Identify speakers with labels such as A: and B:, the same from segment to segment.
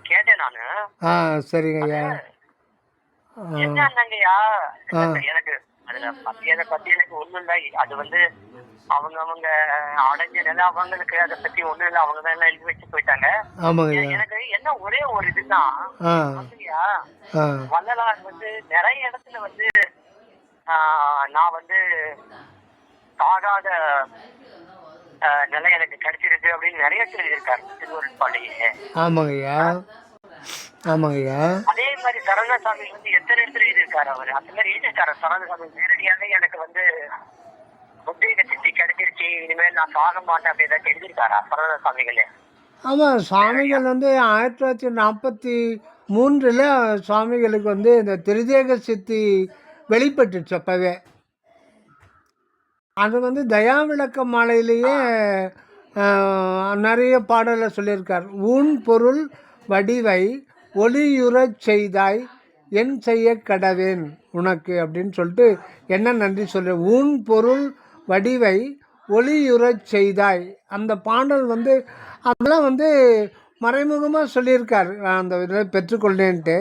A: கேட்டேன் நானு.
B: சரிங்க
A: அது
B: ஐயா.
A: என்னங்கய்யா,
B: ஆ
A: எனக்கு அதுல அத பத்தி எனக்கு ஒண்ணும் இல்ல. அது வந்து அவங்க அடைஞ்ச நிலை அவங்களுக்கு, அதை பத்தி ஒண்ணும் இல்ல. அவங்க தான் எல்லாம் எழுதி வச்சு போயிட்டாங்க.
B: ஆமாங்க ஐயா.
A: எனக்கு என்ன ஒரே ஒரு இதுதான்
B: ஆ
A: வந்துயா,
B: ஆ
A: வள்ளலார் வந்து நிறைய இடத்துல வந்து நான் வந்து சாகாத நிலை எனக்கு கிடைச்சிருக்கு அப்படின்னு நிறைய சொல்லியிருக்காரு திருவருட்பாலையே.
B: ஆமாங்க ஐயா. ஆமாங்க ஐயா.
A: அதே மாதிரி சரவணசாமி வந்து எத்தனை இடத்துல எழுதியிருக்காரு அவரு. அந்த மாதிரி எழுதியிருக்காரு சரவணசாமி நேரடியாக எனக்கு வந்து புத்தீக சித்தி கிடைச்சிருச்சு, இனிமேல் நான் சாக மாட்டேன் அப்படின்னு எழுதியிருக்காரா சரவணசாமிகளே?
B: ஆமாம், சுவாமிகள் வந்து 1943 சுவாமிகளுக்கு வந்து இந்த திரிதேக சித்தி வெளிப்பட்டுச்சு அப்போவே. அது வந்து தயா விளக்க மாலையிலேயே நிறைய பாடலை சொல்லியிருக்கார். ஊன் பொருள் வடிவை ஒளியுறச் செய்தாய் என் செய்ய கடவேன் உனக்கு அப்படின்னு சொல்லிட்டு என்ன நன்றி சொல்கிறேன். ஊன் பொருள் வடிவை ஒளியுறச் செய்தாய், அந்த பாடல் வந்து அதெல்லாம் வந்து மறைமுகமாக சொல்லியிருக்கார், அந்த இதில் பெற்றுக்கொண்டேன்ட்டு.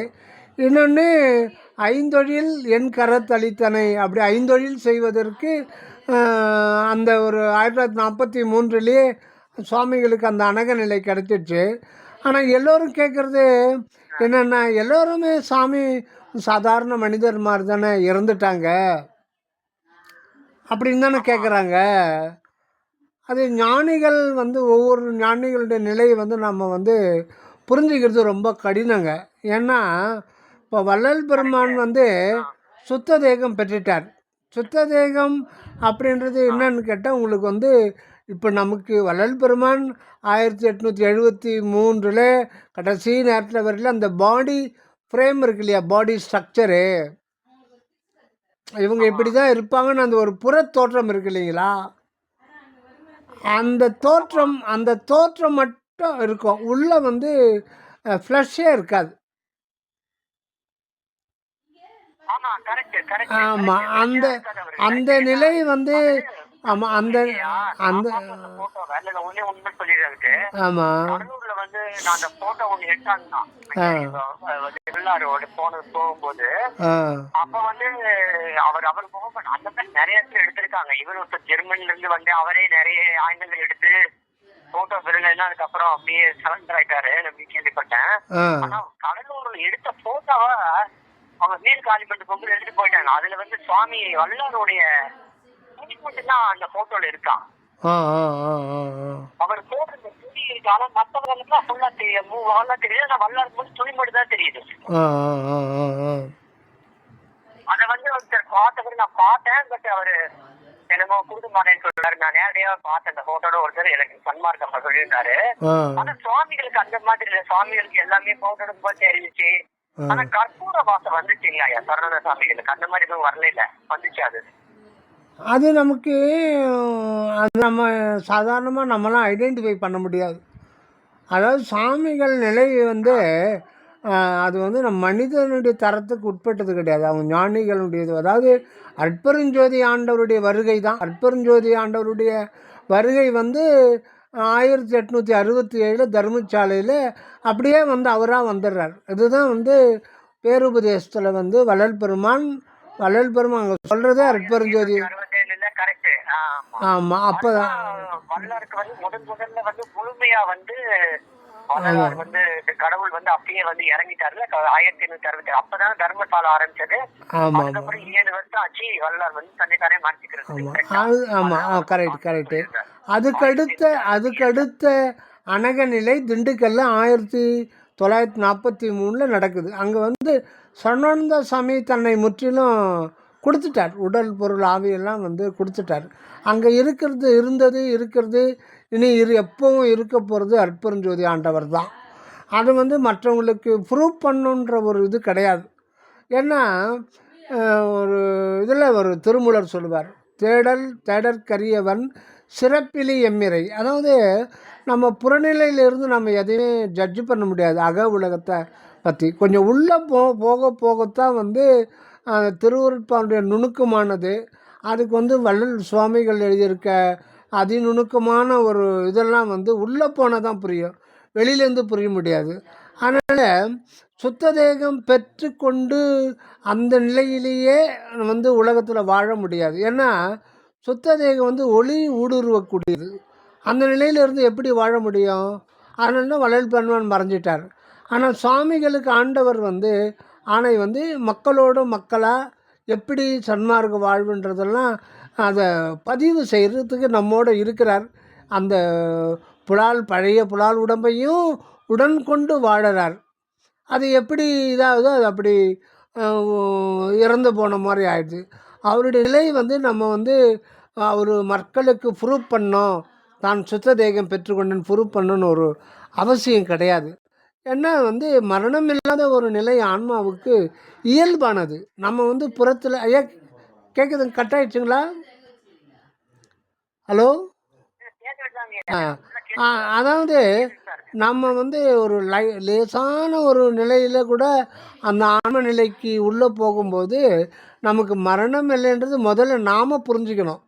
B: இன்னொன்று ஐந்தொழில் என் கரத்தளித்தனை, அப்படி ஐந்தொழில் செய்வதற்கு அந்த ஒரு 1943 சுவாமிகளுக்கு அந்த அனக நிலை கிடைச்சிச்சு. ஆனால் எல்லோரும் கேட்குறது என்னென்னா, எல்லோருமே சாமி சாதாரண மனிதர் மாதிரி தானே இறந்துட்டாங்க அப்படின்னு தானே கேட்குறாங்க. அது ஞானிகள் வந்து ஒவ்வொரு ஞானிகளுடைய நிலையை வந்து நம்ம வந்து புரிஞ்சுக்கிறது ரொம்ப கடினங்க. ஏன்னா இப்போ வள்ளல் பெருமான் வந்து சுத்த தேகம் பெற்றுட்டார். சுத்த தேகம் அப்படின்றது என்னன்னு கேட்டால், உங்களுக்கு வந்து இப்போ நமக்கு வள்ளல் பெருமான் 1873 கடைசி நேரத்தில் வரையில் அந்த பாடி ஃப்ரேம் இருக்கு இல்லையா, பாடி ஸ்ட்ரக்சரு, இவங்க இப்படி தான் இருப்பாங்கன்னு அந்த ஒரு புற தோற்றம் இருக்கு இல்லைங்களா, அந்த தோற்றம் மட்டும் இருக்கும். உள்ளே வந்து ஃப்ளஷ்ஷே இருக்காது. ஆமாம், அந்த அந்த நிலை வந்து ஆமாம் அந்த அந்த ஆமாம்
A: வந்து நான் அந்த போட்டோ ஒண்ணு எடுத்தாங்க போகும்போது, அப்ப வந்து அவர் முகம் அந்த மாதிரி நிறைய இடத்துல எடுத்திருக்காங்க. இவர் ஒருத்தர் ஜெர்மன்ல இருந்து வந்து அவரே நிறைய ஆயுதங்கள் எடுத்து போட்டோ பெருங்க, அதுக்கப்புறம் அப்படியே சரண்டர் ஆயிட்டாரு அப்படின்னு கேள்விப்பட்டேன். ஆனா கடலூர்ல எடுத்த போட்டோவை அவங்க வீடு காலி பண்ணிட்டு போகும்போது எடுத்துட்டு போயிட்டாங்க. அதுல வந்து சுவாமி வல்லாருடைய துணி மட்டும் தான் அந்த போட்டோல இருக்கான். அவர் போடுற துணி இருக்கு, ஆனா மத்தவங்களுக்குலாம் ஃபுல்லா தெரியுது. ஆனா வல்லாருக்கு மட்டும் துணி மட்டும் தான் தெரியுது. அத வந்து ஒருத்தர் பார்த்தவரு நான் பார்த்தேன், பட் அவரு என்னமோ கொடுக்க மாட்டேன்னு சொல்றாரு. நான் நேரடியா பார்த்தேன் அந்த போட்டோட. ஒருத்தர் எனக்கு சன்மார்க்கம் சொல்லியிருந்தாரு. ஆனா சுவாமிகளுக்கு அந்த மாதிரி இல்ல. சுவாமிகளுக்கு எல்லாமே போட்டோ போய் தெரிஞ்சிச்சு. ஆனா கற்பூர வாசம் வந்துச்சு இல்லையா சரவண சாமிகளுக்கு, அந்த மாதிரி எதுவும் வரல, இல்ல வந்துச்சு.
B: அது நமக்கு அது நம்ம சாதாரணமாக நம்மளாம் ஐடென்டிஃபை பண்ண முடியாது. அதாவது சாமிகள் நிலை வந்து அது வந்து நம்ம மனிதனுடைய தரத்துக்கு உட்பட்டது கிடையாது, அவங்க ஞானிகளுடையது. அதாவது அற்பெருஞ்சோதி ஆண்டவருடைய வருகை தான். அற்பெருஞ்சோதி ஆண்டவருடைய வருகை வந்து 1867 தர்மசாலையில் அப்படியே வந்து அவராக வந்துடுறார். இதுதான் வந்து பேருபதேசத்தில் வந்து வள்ளல் பெருமான் அங்கே சொல்கிறதே அற்பெருஞ்சோதி. ஆமாம், அப்போ
A: வள்ளலாருக்கு வந்து முதல்ல வந்து முழுமையா வந்து வந்து கடவுள் வந்து அப்படியே வந்து இறங்கிட்டாருல 1860. அப்பதான் தர்மசாலை ஆரம்பிச்சது. அதுக்கப்புறம் 7 வருஷம் ஆச்சு வள்ளலார் வந்து தன்னைத்தானே மாற்றிக்கிறது.
B: ஆமாம், கரெக்ட். அதுக்கடுத்த அனக நிலை திண்டுக்கல்ல 1943 நடக்குது. அங்கே வந்து சரணானந்த சாமி தன்னை முற்றிலும் கொடுத்துட்டார். உடல் பொருள் ஆவியெல்லாம் வந்து கொடுத்துட்டார். அங்கே இருக்கிறது இனி எப்பவும் இருக்க போகிறது அற்பெருஞ்சோதி ஆண்டவர் தான். அது வந்து மற்றவங்களுக்கு ப்ரூவ் பண்ணுன்ற ஒரு இது கிடையாது. ஏன்னா ஒரு இதில் ஒரு திருமூலர் சொல்லுவார், தேடற்கரியவன் சிறப்பிலி எம்மிரை. அதாவது நம்ம புறநிலையிலிருந்து நம்ம எதையுமே ஜட்ஜு பண்ண முடியாது. அக உலகத்தை பற்றி கொஞ்சம் உள்ளே போகத்தான் வந்து திருவருட்பாவுடைய நுணுக்கமானது. அதுக்கு வந்து வள்ளல் சுவாமிகள் எழுதியிருக்க அதிநுணுக்கமான ஒரு இதெல்லாம் வந்து உள்ளே போனால் தான் புரியும், வெளியிலேருந்து புரிய முடியாது. அதனால் சுத்த தேகம் பெற்றுக்கொண்டு அந்த நிலையிலேயே வந்து உலகத்தில் வாழ முடியாது. ஏன்னா சுத்த தேகம் வந்து ஒளி ஊடுருவக்கூடியது. அந்த நிலையிலிருந்து எப்படி வாழ முடியும்? அதனால தான் வள்ளல் பெருமான் மறைஞ்சிட்டார். ஆனால் சுவாமிகளுக்கு ஆண்டவர் வந்து ஆணை வந்து மக்களோடு மக்களாக எப்படி சன்மார்க்க வாழ்வுன்றதெல்லாம் அதை பதிவு செய்கிறதுக்கு நம்மோடு இருக்கிறார். அந்த பழைய புலால் உடம்பையும் உடன் கொண்டு வாழறார். அது எப்படி இதாகுதோ அது அப்படி இறந்து போன மாதிரி ஆயிடுது. அவருடைய நிலை வந்து நம்ம வந்து அவர் மக்களுக்கு ப்ரூவ் பண்ணோம், தான் சுத்த தேகம் பெற்றுக்கொண்டேன் ப்ரூவ் பண்ணணுன்னு ஒரு அவசியம் கிடையாது. ஏன்னா வந்து மரணம் இல்லாத ஒரு நிலை ஆன்மாவுக்கு இயல்பானது. நம்ம வந்து புறத்தில் ஐயா கேட்குதுங்க, கட் ஆயிடுச்சுங்களா? ஹலோ. அதாவது நம்ம வந்து ஒரு லேசான ஒரு நிலையில் கூட அந்த ஆன்ம நிலைக்கு உள்ளே போகும்போது நமக்கு மரணம் இல்லைன்றது முதல்ல நாம் புரிஞ்சுக்கணும்.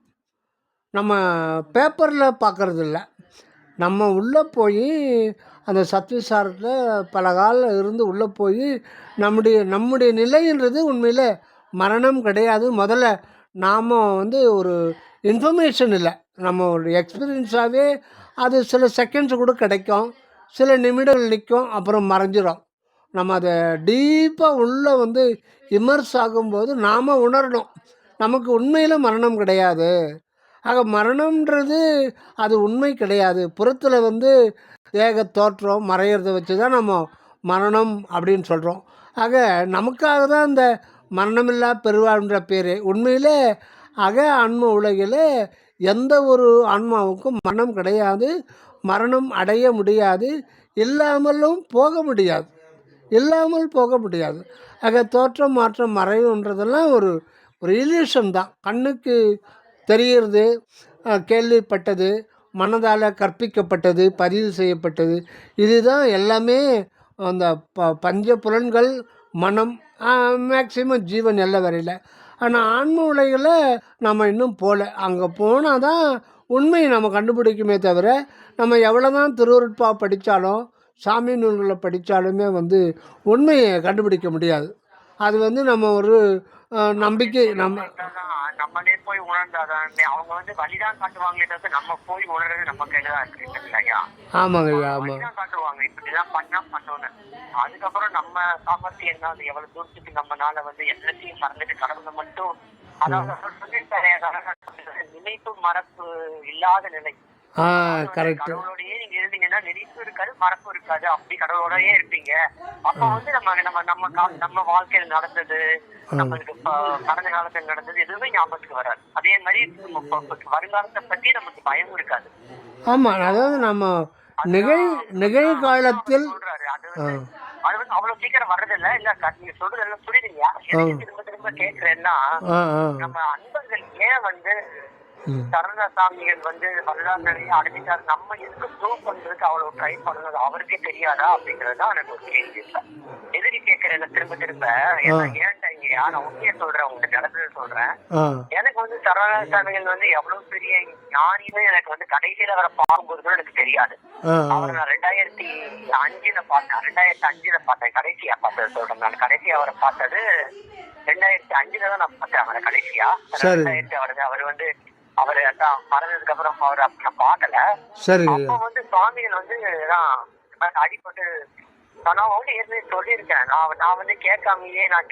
B: நம்ம பேப்பரில் பார்க்குறது இல்லை, நம்ம உள்ளே போய் அந்த சத்விசாரத்தில் பல காலம் இருந்து உள்ளே போய் நம்முடைய நிலைன்றது உண்மையில் மரணம் கிடையாது. முதல்ல நாம் வந்து ஒரு இன்ஃபர்மேஷன் இல்லை, நம்ம ஒரு எக்ஸ்பீரியன்ஸாகவே அது சில செகண்ட்ஸ் கூட கிடைக்கும், சில நிமிடங்கள் நிற்கும், அப்புறம் மறைஞ்சிடும். நம்ம அதை டீப்பாக உள்ளே வந்து இமர்ஸ் ஆகும்போது நாம் உணரணும் நமக்கு உண்மையில் மரணம் கிடையாது. ஆக மரணம்ன்றது அது உண்மை கிடையாது. புறத்தில் வந்து தேக தோற்றம் மறையிறத வச்சு தான் நம்ம மரணம் அப்படின்னு சொல்கிறோம். ஆக நமக்காக தான் இந்த மரணமில்லா பெருவாழ்ன்ற பேர். உண்மையிலே ஆன்ம உலகில் எந்த ஒரு ஆன்மாவுக்கும் மரணம் கிடையாது, மரணம் அடைய முடியாது, இல்லாமல் போக முடியாது. ஆக தோற்றம் மாற்றம் மறைவுன்றதெல்லாம் ஒரு இல்யூஷன் தான். கண்ணுக்கு தெரிகிறது, கேள்விப்பட்டது, மனதால் கற்பிக்கப்பட்டது, பதிவு செய்யப்பட்டது, இதுதான் எல்லாமே. அந்த பஞ்ச புலன்கள், மனம், மேக்சிமம் ஜீவன் எல்லாம் வரையில். ஆனால் ஆன்ம உலகில் நம்ம இன்னும் போகல. அங்கே போனால் தான் உண்மையை நம்ம கண்டுபிடிக்குமே தவிர, நம்ம எவ்வளோ தான் திருவருட்பா படித்தாலும் சாமி நூல்களை படித்தாலுமே வந்து உண்மையை கண்டுபிடிக்க முடியாது. அது வந்து நம்ம ஒரு நம்பிக்கை
A: நம்மளே போய் உணர்ந்தாதான். அவங்க வந்து வழிதான் காட்டுவாங்களே தவிர நம்ம போய் உணர்றது நம்ம கையிலதான் இருக்கு இல்லையா?
B: ஆமாங்க ஐயா, ஆமா.
A: வழிதான் காட்டுவாங்க, இப்படிதான் பண்ணணும்னு. அதுக்கப்புறம் நம்ம சாமர்த்தியம் என்ன, அது எவ்வளவு தூரத்துக்கு நம்மளால வந்து எல்லாத்தையும் மறந்துட்டு கடவுளை மட்டும், அதாவது நினைப்பு மறப்பு இல்லாத நிலை. கடவுளோடயே நீங்க இருந்தீங்கன்னா நினைப்பு இருக்காது, மறப்பு இருக்காது, அப்படி கடவுளோடயே இருப்பீங்க. அப்ப வந்து நம்ம வாழ்க்கையில நடந்தது, நம்மளுக்கு கடந்த காலத்தில் நடந்தது எதுவுமே ஞாபகத்துக்கு வராது. அதே மாதிரி வருங்காலத்தை பத்தி நமக்கு பயமும் இருக்காது.
B: ஆமா, அதாவது நம்ம நிகழ்காலத்தில்
A: சொல்றாரு. அது வந்து அவ்வளவு சீக்கிரம் வர்றதில்ல. இல்ல நீங்க சொல்றது எல்லாம் புரியுதுங்களா? திரும்ப திரும்ப கேட்கிறேன்னா, நம்ம அன்பர்கள் ஏன் வந்து சரணசாமிகள் வந்து வரலாறு நிலையை அடைஞ்சிட்டாரு, நம்ம எதுக்கு ப்ரூவ் பண்றதுக்கு அவ்வளவு ட்ரை பண்ணது அவருக்கே தெரியாதா அப்படிங்கறதுதான் எனக்கு ஒரு கேள்வி. எதிரி கேட்கறேன் திரும்ப திரும்ப. ஏன்டா நான் உண்மையை சொல்றேன், உங்களுக்கு நடந்தது சொல்றேன். எனக்கு வந்து சரணசாமிகள் வந்து எவ்வளவு பெரிய ஞானின்னு எனக்கு வந்து கடைசியில வர பார்க்கும்போது கூட எனக்கு தெரியாது. அவரை நான் 2005 பார்த்தேன். கடைசியா பார்த்தது சொல்றேன். நான் கடைசியா அவரை பார்த்தது 2005 தான் நான் பார்த்தேன் அவரை கடைசியா. 2000 அவர் வந்து அவரு மறந்ததுக்கு அப்புறம் அவரை நான் பார்க்கல. அப்ப வந்து சுவாமிகள் வந்து அடிப்பட்டு நான் வந்து ஏற்கனவே சொல்லியிருக்கேன். நான் வந்து கேட்காமயே நான்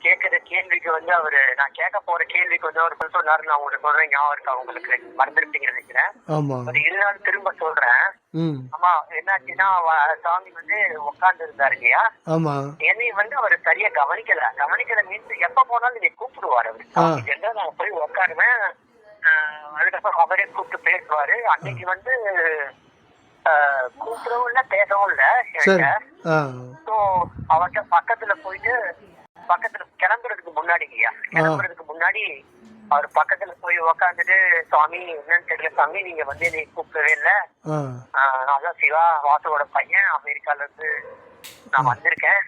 A: கேட்கிற கேள்விக்கு வந்து நான் கேட்க போற கேள்விக்கு வந்து அவர் சொன்னாரு. நான் உங்களுக்கு சொல்றேன், ஞாபகம் இருக்கா உங்களுக்கு? மறந்துருப்பீங்கன்னு நினைக்கிறேன். ஒரு 2 நாள் திரும்ப சொல்றேன். ஆமா, என்னாச்சுன்னா சாமி வந்து உட்கார்ந்து இருந்தாரு இல்லையா, என்னை வந்து அவர் சரியா கவனிக்கல மீன்ஸ் எப்ப போனாலும் நீங்க கூப்பிடுவாரு அவரு. நான் போய் உட்காருவேன், அதுக்கப்புறம் அவரே கூப்பிட்டு பேசுவாரு. அன்னைக்கு வந்து கூப்பிடவும் இல்ல, பேசவும் இல்ல. அவர்கிட்ட பக்கத்துல கிளம்புறதுக்கு முன்னாடி அவர் பக்கத்துல போய் உக்காந்துட்டு, சுவாமி என்னன்னு தெரியல சாமி, நீங்க வந்து என்னை கூப்பிடவே இல்ல, அதான் சிவா வாசுவோட பையன், அமெரிக்கால இருந்து நான் வந்திருக்கேன்,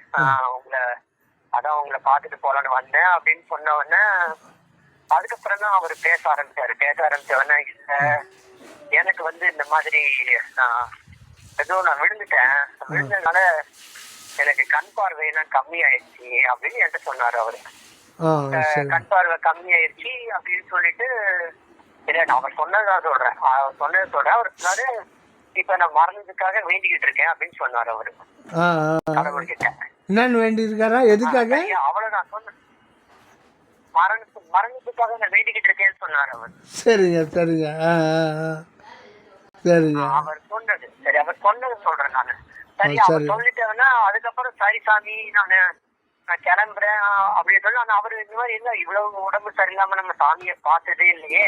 A: உங்களை பாத்துட்டு போலான்னு வந்தேன் அப்படின்னு சொன்ன உடனே அதுக்கப்புறம் தான் அவர் பேச ஆரம்பிச்ச உடனே, இல்ல எனக்கு வந்து இந்த மாதிரி ஏதோ நான் விழுந்துட்டேன், விழுந்ததுனால எனக்கு கண் பார்வையெல்லாம் கம்மி ஆயிடுச்சு அப்படின்னு என்கிட்ட சொன்னாரு அவரு. கண் பார்வை கம்மி ஆயிடுச்சு அப்படின்னு சொல்லிட்டு, இல்ல நான் அவர் சொன்னதான் சொல்றேன், அவர் சொன்னதை சொல்றேன். அவர் சொன்னாரு, இப்ப நான் மரணத்துக்காக வேண்டிக்கிட்டு இருக்கேன் அப்படின்னு சொன்னாரு அவரு. கடவுள்கிட்ட
B: என்னன்னு வேண்டி இருக்காரா? எதுக்காக?
A: அவ்வளவுதான் சொன்ன, மரணத்துக்காக நான் வேண்டிக்கிட்டு இருக்கேன்னு சொன்னாரு அவர்.
B: சரிங்க சரிங்க சரிங்க.
A: அவர் சொன்னது சரி, அவர் சொன்னது சொல்றேன் நானு. சரி அவர் சொல்லிட்டேன்னா அதுக்கப்புறம் சரி சாமி நான் கிளம்புறேன் அப்படின்னு சொல்லி. ஆனா அவரு இந்த மாதிரி இல்ல, இவ்வளவு உடம்பு சரியில்லாம நம்ம சாமியை பார்த்ததே இல்லையே,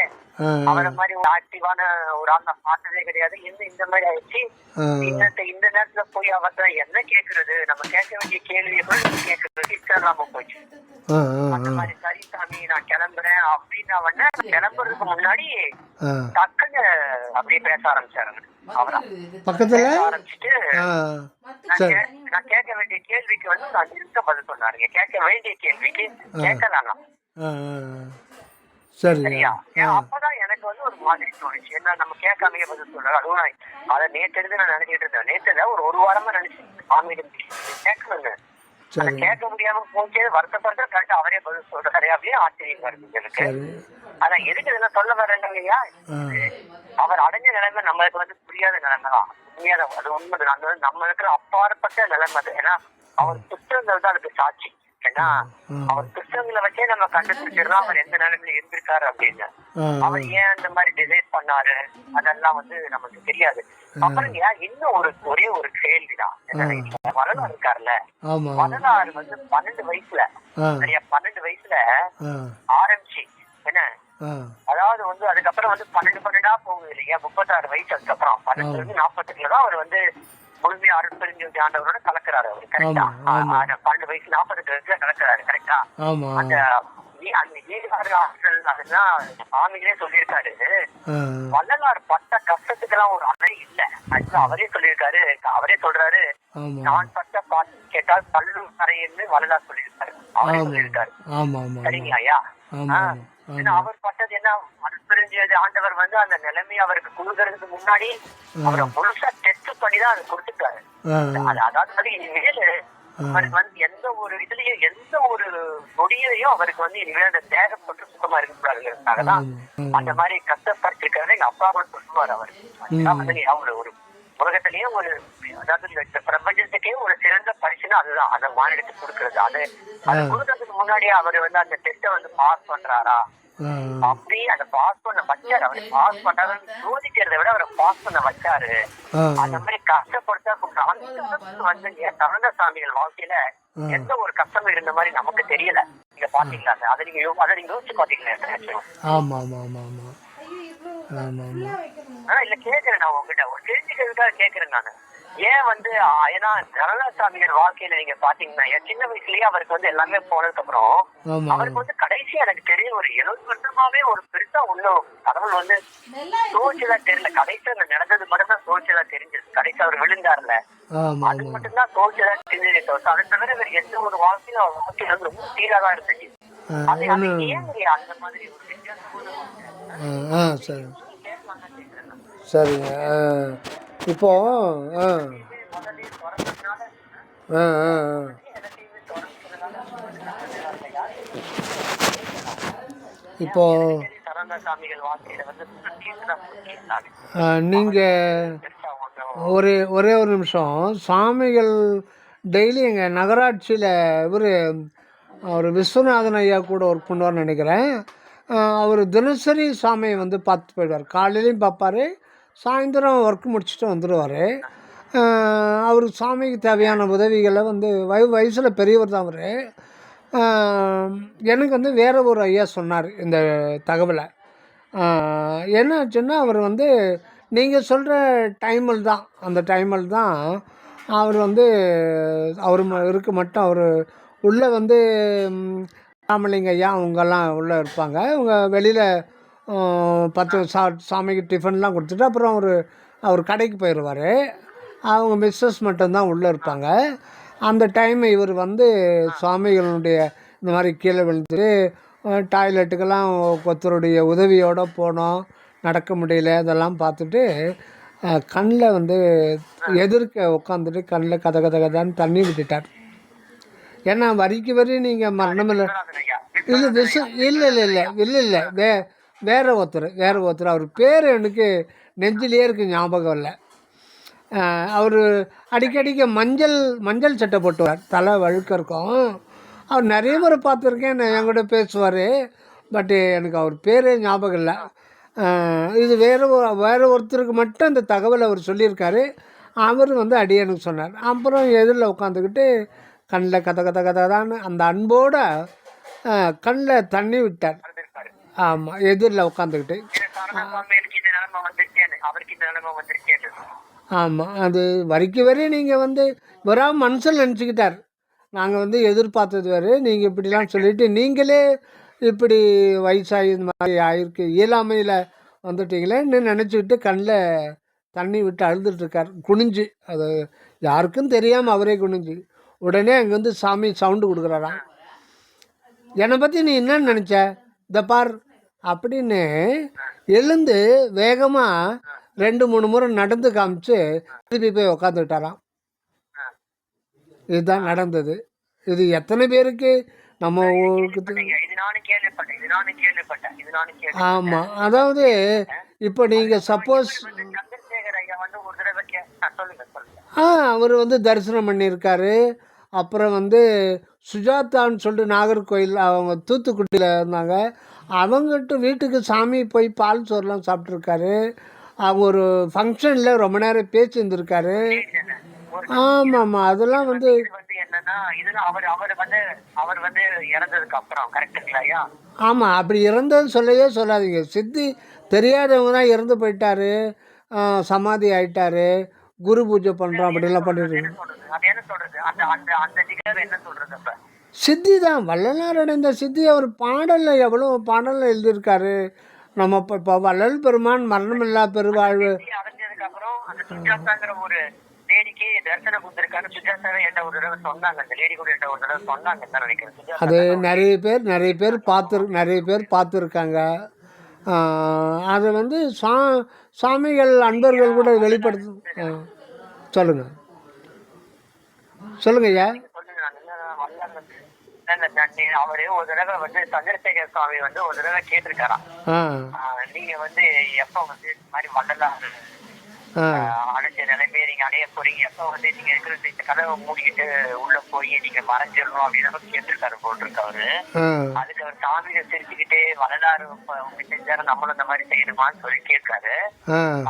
A: அவரை மாதிரி ஒரு ஆக்டிவான ஒரு ஆள் நான் பார்த்ததே கிடையாது, இந்த மாதிரி ஆயிடுச்சு, இந்த நேரத்துல போய் அவர்கிட்ட என்ன கேக்குறது, நம்ம கேட்க வேண்டிய கேள்வியை கூட கேட்கறதுக்கு இஷ்டம் இல்லாம போச்சு. அந்த மாதிரி சரி சாமி நான் கிளம்புறேன் அப்படின்னு அவன கிளம்புறதுக்கு முன்னாடி டக்குன்னு அப்படியே பேச ஆரம்பிச்சாருங்க. அவரா
B: பக்கத்துல
A: ஆரம்பிச்சுட்டு நான் கேட்க வேண்டிய கேள்விக்கு வந்து நான் இருக்க பதில் சொன்னாருங்க. கேட்க வேண்டிய கேள்விக்கு கேட்கலாம். சரியா? அப்பதான் எனக்கு வந்து ஒரு மாதிரி தோணுச்சு, என்ன நம்ம கேட்காமையே பதில் சொல்றாரு. அதுவும் அதை நேற்று நான் நினைச்சிட்டு இருந்தேன். நேற்றுல ஒரு வாரமா நினைச்சு சாமியிடம் கேட்கணுங்க, கேட்க முடியாம போச்சு, வருத்தப்பட்டு கரெக்டா அவரே பதில் சொல்றாரு அப்படின்னு ஆச்சரியமா இருக்கு எனக்கு. அதான் எதுக்கு இதெல்லாம் சொல்ல வரேன் இல்லையா, அவர் அடைஞ்ச நிலைமை நம்மளுக்கு வந்து புரியாத நிலைமை தான், உண்மையான அது உண்மை. நம்ம இருக்கிற அப்பாற்பட்ட நிலைமை அது. ஏன்னா அவர் புத்தகங்கள் தான் அதுக்கு சாட்சி. ஏன்னா அவர் புத்தகங்களை வச்சே நம்ம கண்டுபிடிச்சிடலாம் அவர் எந்த நிலைமையில இருந்திருக்காரு அப்படின்னு. அவர் ஏன் அந்த மாதிரி டிசைட் பண்ணாரு அதெல்லாம் வந்து நமக்கு தெரியாது. அப்புறம் இன்னும் ஒரே ஒரு கேள்விதான், வள்ளலார் இருக்காருல்ல, வள்ளலார் வந்து 12 வயசுல சரியா 12 வயசுல ஆரம்பிச்சு என்ன, அதாவது வந்து அதுக்கப்புறம் வந்து 12 போகுது இல்லையா, 36 வயசு அதுக்கப்புறம் 12 48 தான் அவர் வந்து முழுமையா அருட்பெருஞ்சோதி ஆண்டவரோட கலக்கிறாரு அவரு. கரெக்டா? 12 வயசு 48 வயசுல கலக்கிறாரு. கரெக்டா? அந்த அதெல்லாம் சாமிகளே சொல்லியிருக்காரு, வள்ளலார் பட்ட கஷ்டத்துக்கெல்லாம் ஒரு அளவு இல்ல. அவரே சொல்லியிருக்காரு, அவரே சொல்றாரு, நான் பட்ட பாட்டு கேட்டால் கல்லும் கரைன்னு வள்ளலார் சொல்லியிருக்காரு. அவரே சொல்லியிருக்காரு. சரிங்களா ஐயா? அவர் பட்டது என்ன, அருட்பெருஞ்சோதி ஆண்டவர் வந்து அந்த நிலைமையை அவருக்கு கொடுக்கறதுக்கு முன்னாடி அவரை முழுசா டெஸ்ட் பண்ணிதான் அதை கொடுத்துட்டாரு. அதாவது இனிமேல் அவருக்கு வந்து எந்த ஒரு இதுலயும் எந்த ஒரு நொடியிலையும் அவருக்கு வந்து இனிமேல் அந்த தேகப்பட்டு சுத்தமா இருக்கக்கூடாதுங்கிறதுக்காகதான் அந்த மாதிரி கஷ்டப்பட்டிருக்காரு. எங்க அப்பா கூட சொல்லுவார் அவர். வந்து ஒரு உலகத்திலேயே ஒரு, அதாவது இந்த பிரபஞ்சத்துக்கே ஒரு சிறந்த பரிசுன்னு அதுதான், அதை மாநிலத்தை கொடுக்கறது. அது கொடுக்கறதுக்கு முன்னாடியே அவர் வந்து அந்த டெஸ்ட வந்து பாஸ் பண்றாரா அப்படி அதை பாஸ் பண்ண வச்சாரு. அவரை பாஸ் பண்றாரு சோதிக்கிறத விட அவரை பாஸ் பண்ண வச்சாரு. அந்த மாதிரி கஷ்டப்படுத்தா வந்து சரண சாமிகள் வாழ்க்கையில எந்த ஒரு கஷ்டமும் இருந்த மாதிரி நமக்கு தெரியல. நீங்க பாத்தீங்களா? அதை நீங்க யோசிச்சு பாத்தீங்களா?
B: ஆமா ஆமா ஆமா ஆமா ஆமா ஆமா.
A: இல்ல கேக்குறேன், நான் உங்ககிட்ட ஒரு தெரிஞ்சுக்கிறதுக்காக கேக்குறேன் நானு. ஏன் வந்து ஏன்னா நரநாசாமிகள் வாழ்க்கையில நீங்க பாத்தீங்கன்னா சின்ன வயசுலயே அவருக்கு வந்து எல்லாமே போனதுக்கு அப்புறம் அவருக்கு வந்து கடைசி எனக்கு தெரியும் ஒரு 70 வருஷமாவே ஒரு பெருசா உள்ள கடவுள் வந்து சோழ்ச்சியலா தெரியல. கடைசி அந்த நடந்தது மட்டும் தான் சோழ்ச்சியலா தெரிஞ்சது. கடைசி அவர் விழுந்தாருல, அது மட்டும்தான் சோழ்ச்சியலா தெரிஞ்சதே தவிர அதை தவிர வேற எந்த ஒரு வாழ்க்கையும் அவர் வாழ்க்கையில வந்து ரொம்ப சீராதான் இருந்துச்சு. அது ஏன் அந்த மாதிரி ஒரு
B: சரி சரிங்க. இப்போ இப்போ நீங்கள் ஒரே ஒரு நிமிஷம், சாமிகள் டெய்லி எங்கள் நகராட்சியில் அவர் விஸ்வநாதன் ஐயா கூட ஒர்க் பண்ணுவார்னு நினைக்கிறேன். அவர் தினசரி சாமியை வந்து பார்த்து போயிடுவார். காலையிலையும் பார்ப்பார், சாயந்தரம் ஒர்க் முடிச்சுட்டு வந்துடுவார். அவர் சாமிக்கு தேவையான உதவிகளை வந்து வயசில் பெரியவர் தான் அவர். எனக்கு வந்து வேறு ஒரு ஐயா சொன்னார் இந்த தகவலை. என்னாச்சுன்னா அவர் வந்து நீங்கள் சொல்கிற டைமில் தான், அந்த டைமில் தான் அவர் வந்து அவர் இருக்க மட்டும் அவர் உள்ளே வந்து ராமலிங்க ஐயா அவங்கெல்லாம் உள்ளே இருப்பாங்க. அவங்க வெளியில் 10 சாமிக்கு டிஃபன்லாம் கொடுத்துட்டு அப்புறம் அவர் கடைக்கு போயிடுவார். அவங்க மிஸ்ஸஸ் மட்டும்தான் உள்ளே இருப்பாங்க. அந்த டைம் இவர் வந்து சுவாமிகளுடைய இந்த மாதிரி கீழே விழுந்துட்டு டாய்லெட்டுக்கெல்லாம் ஒருத்தருடைய உதவியோடு போனோம், நடக்க முடியல, இதெல்லாம் பார்த்துட்டு கண்ணில் வந்து எதிர்க்க உட்காந்துட்டு கண்ணில் கதை கதை கதான்னு தண்ணி விட்டுட்டார். ஏன்னா வரிக்கு வரி நீங்கள் மரணமில்லை இல்லை இல்லை இல்லை இல்லை இல்லை இல்லை வேற ஒருத்தர் அவர் பேர் எனக்கு நெஞ்சிலே இருக்குது, ஞாபகம் இல்லை. அவர் அடிக்கடிக்கு மஞ்சள் சட்டை போட்டுவார், தலை வழுக்க இருக்கும். அவர் நிறைய முறை பார்த்துருக்கேன், நான் என் கூட பேசுவார். பட்டு எனக்கு அவர் பேரே ஞாபகம் இல்லை. இது வேறு ஒருத்தருக்கு மட்டும் அந்த தகவல் அவர் சொல்லியிருக்காரு. அவர் வந்து அடியனுக்கு சொன்னார். அப்புறம் எதிரில் உட்காந்துக்கிட்டு கண்ணில் கதான்னு அந்த அன்போட கண்ணில் தண்ணி விட்டார். ஆமாம், எதிரில் உட்காந்துக்கிட்டு. ஆமாம், அது வரிக்கு வரி நீங்கள் வந்து வராமல் மனசில் நினச்சிக்கிட்டார். நாங்கள் வந்து எதிர்பார்த்தது வேறு, நீங்கள் இப்படிலாம் சொல்லிவிட்டு நீங்களே இப்படி வயசாகி இந்த மாதிரி ஆயிருக்கு, இயலாமையில் வந்துட்டீங்களேன்னு நினச்சிக்கிட்டு கண்ணில் தண்ணி விட்டு அழுதுட்டுருக்கார் குனிஞ்சு. அது யாருக்கும் தெரியாமல் அவரே குனிஞ்சு. உடனே அங்கே வந்து சாமி சவுண்டு கொடுக்குறாராம், என்னை பற்றி நீ என்னன்னு நினச்ச, இந்த பார் அப்படின்னு எழுந்து வேகமாக 2-3 முறை நடந்து காமிச்சு திருப்பி போய் உக்காந்துக்கிட்டாராம். இதுதான் நடந்தது. இது எத்தனை பேருக்கு நம்ம ஊருக்கு. ஆமாம், அதாவது இப்போ நீங்கள் சப்போஸ் அவர் வந்து தரிசனம் பண்ணியிருக்காரு. அப்புறம் வந்து சுஜாதான்னு சொல்லிட்டு நாகர்கோயில், அவங்க தூத்துக்குடியில் இருந்தாங்க, அவங்ககிட்ட வீட்டுக்கு சாமி போய் பால் சோறுலாம் சாப்பிட்ருக்காரு. அவங்க ஒரு ஃபங்க்ஷனில் ரொம்ப நேரம் பேசியிருந்துருக்காரு. ஆமாம், அதெல்லாம் வந்து ஆமாம், அப்படி இறந்ததுன்னு சொல்லவே சொல்லாதீங்க. சித்தி தெரியாதவங்க தான் இறந்து போயிட்டாரு, சமாதி ஆயிட்டாரு, குரு பூஜை பண்ணுறோம் அப்படிலாம் பண்ணிட்டு. சித்தி தான் வள்ளலார் அடைந்த சித்தி. அவர் பாடலில் எவ்வளோ பாடலில் எழுதியிருக்காரு. நம்ம இப்போ வள்ளல் பெருமான் மரணமில்லா பெருவாழ்வு அது நிறைய பேர் பார்த்துருக்காங்க. அதை வந்து சாமிகள் அன்பர்கள் கூட வெளிப்படுத்து. சொல்லுங்க ஐயா.
A: அவரு ஒரு தடவை வந்து சந்திரசேகர் சுவாமி வந்து ஒரு தடவை கேட்டிருக்காராம், நீங்க வந்து எப்ப வந்து இந்த மாதிரி வள்ளலார் அடைஞ்ச நிலைமையை நீங்க அடைய போறீங்க, எப்ப வந்து நீங்க இருக்கிற இந்த கதவை மூடிக்கிட்டு உள்ள போய் நீங்க மறைஞ்சிடணும் அப்படின்னு கேட்டிருக்காரு போட்டிருக்கு அவரு. அதுக்கு அவர் சாமியை சிரிச்சுக்கிட்டே வள்ளலாறு உங்க செஞ்சாரு நம்மளும் இந்த மாதிரி செய்யணுமான்னு சொல்லி கேட்காரு.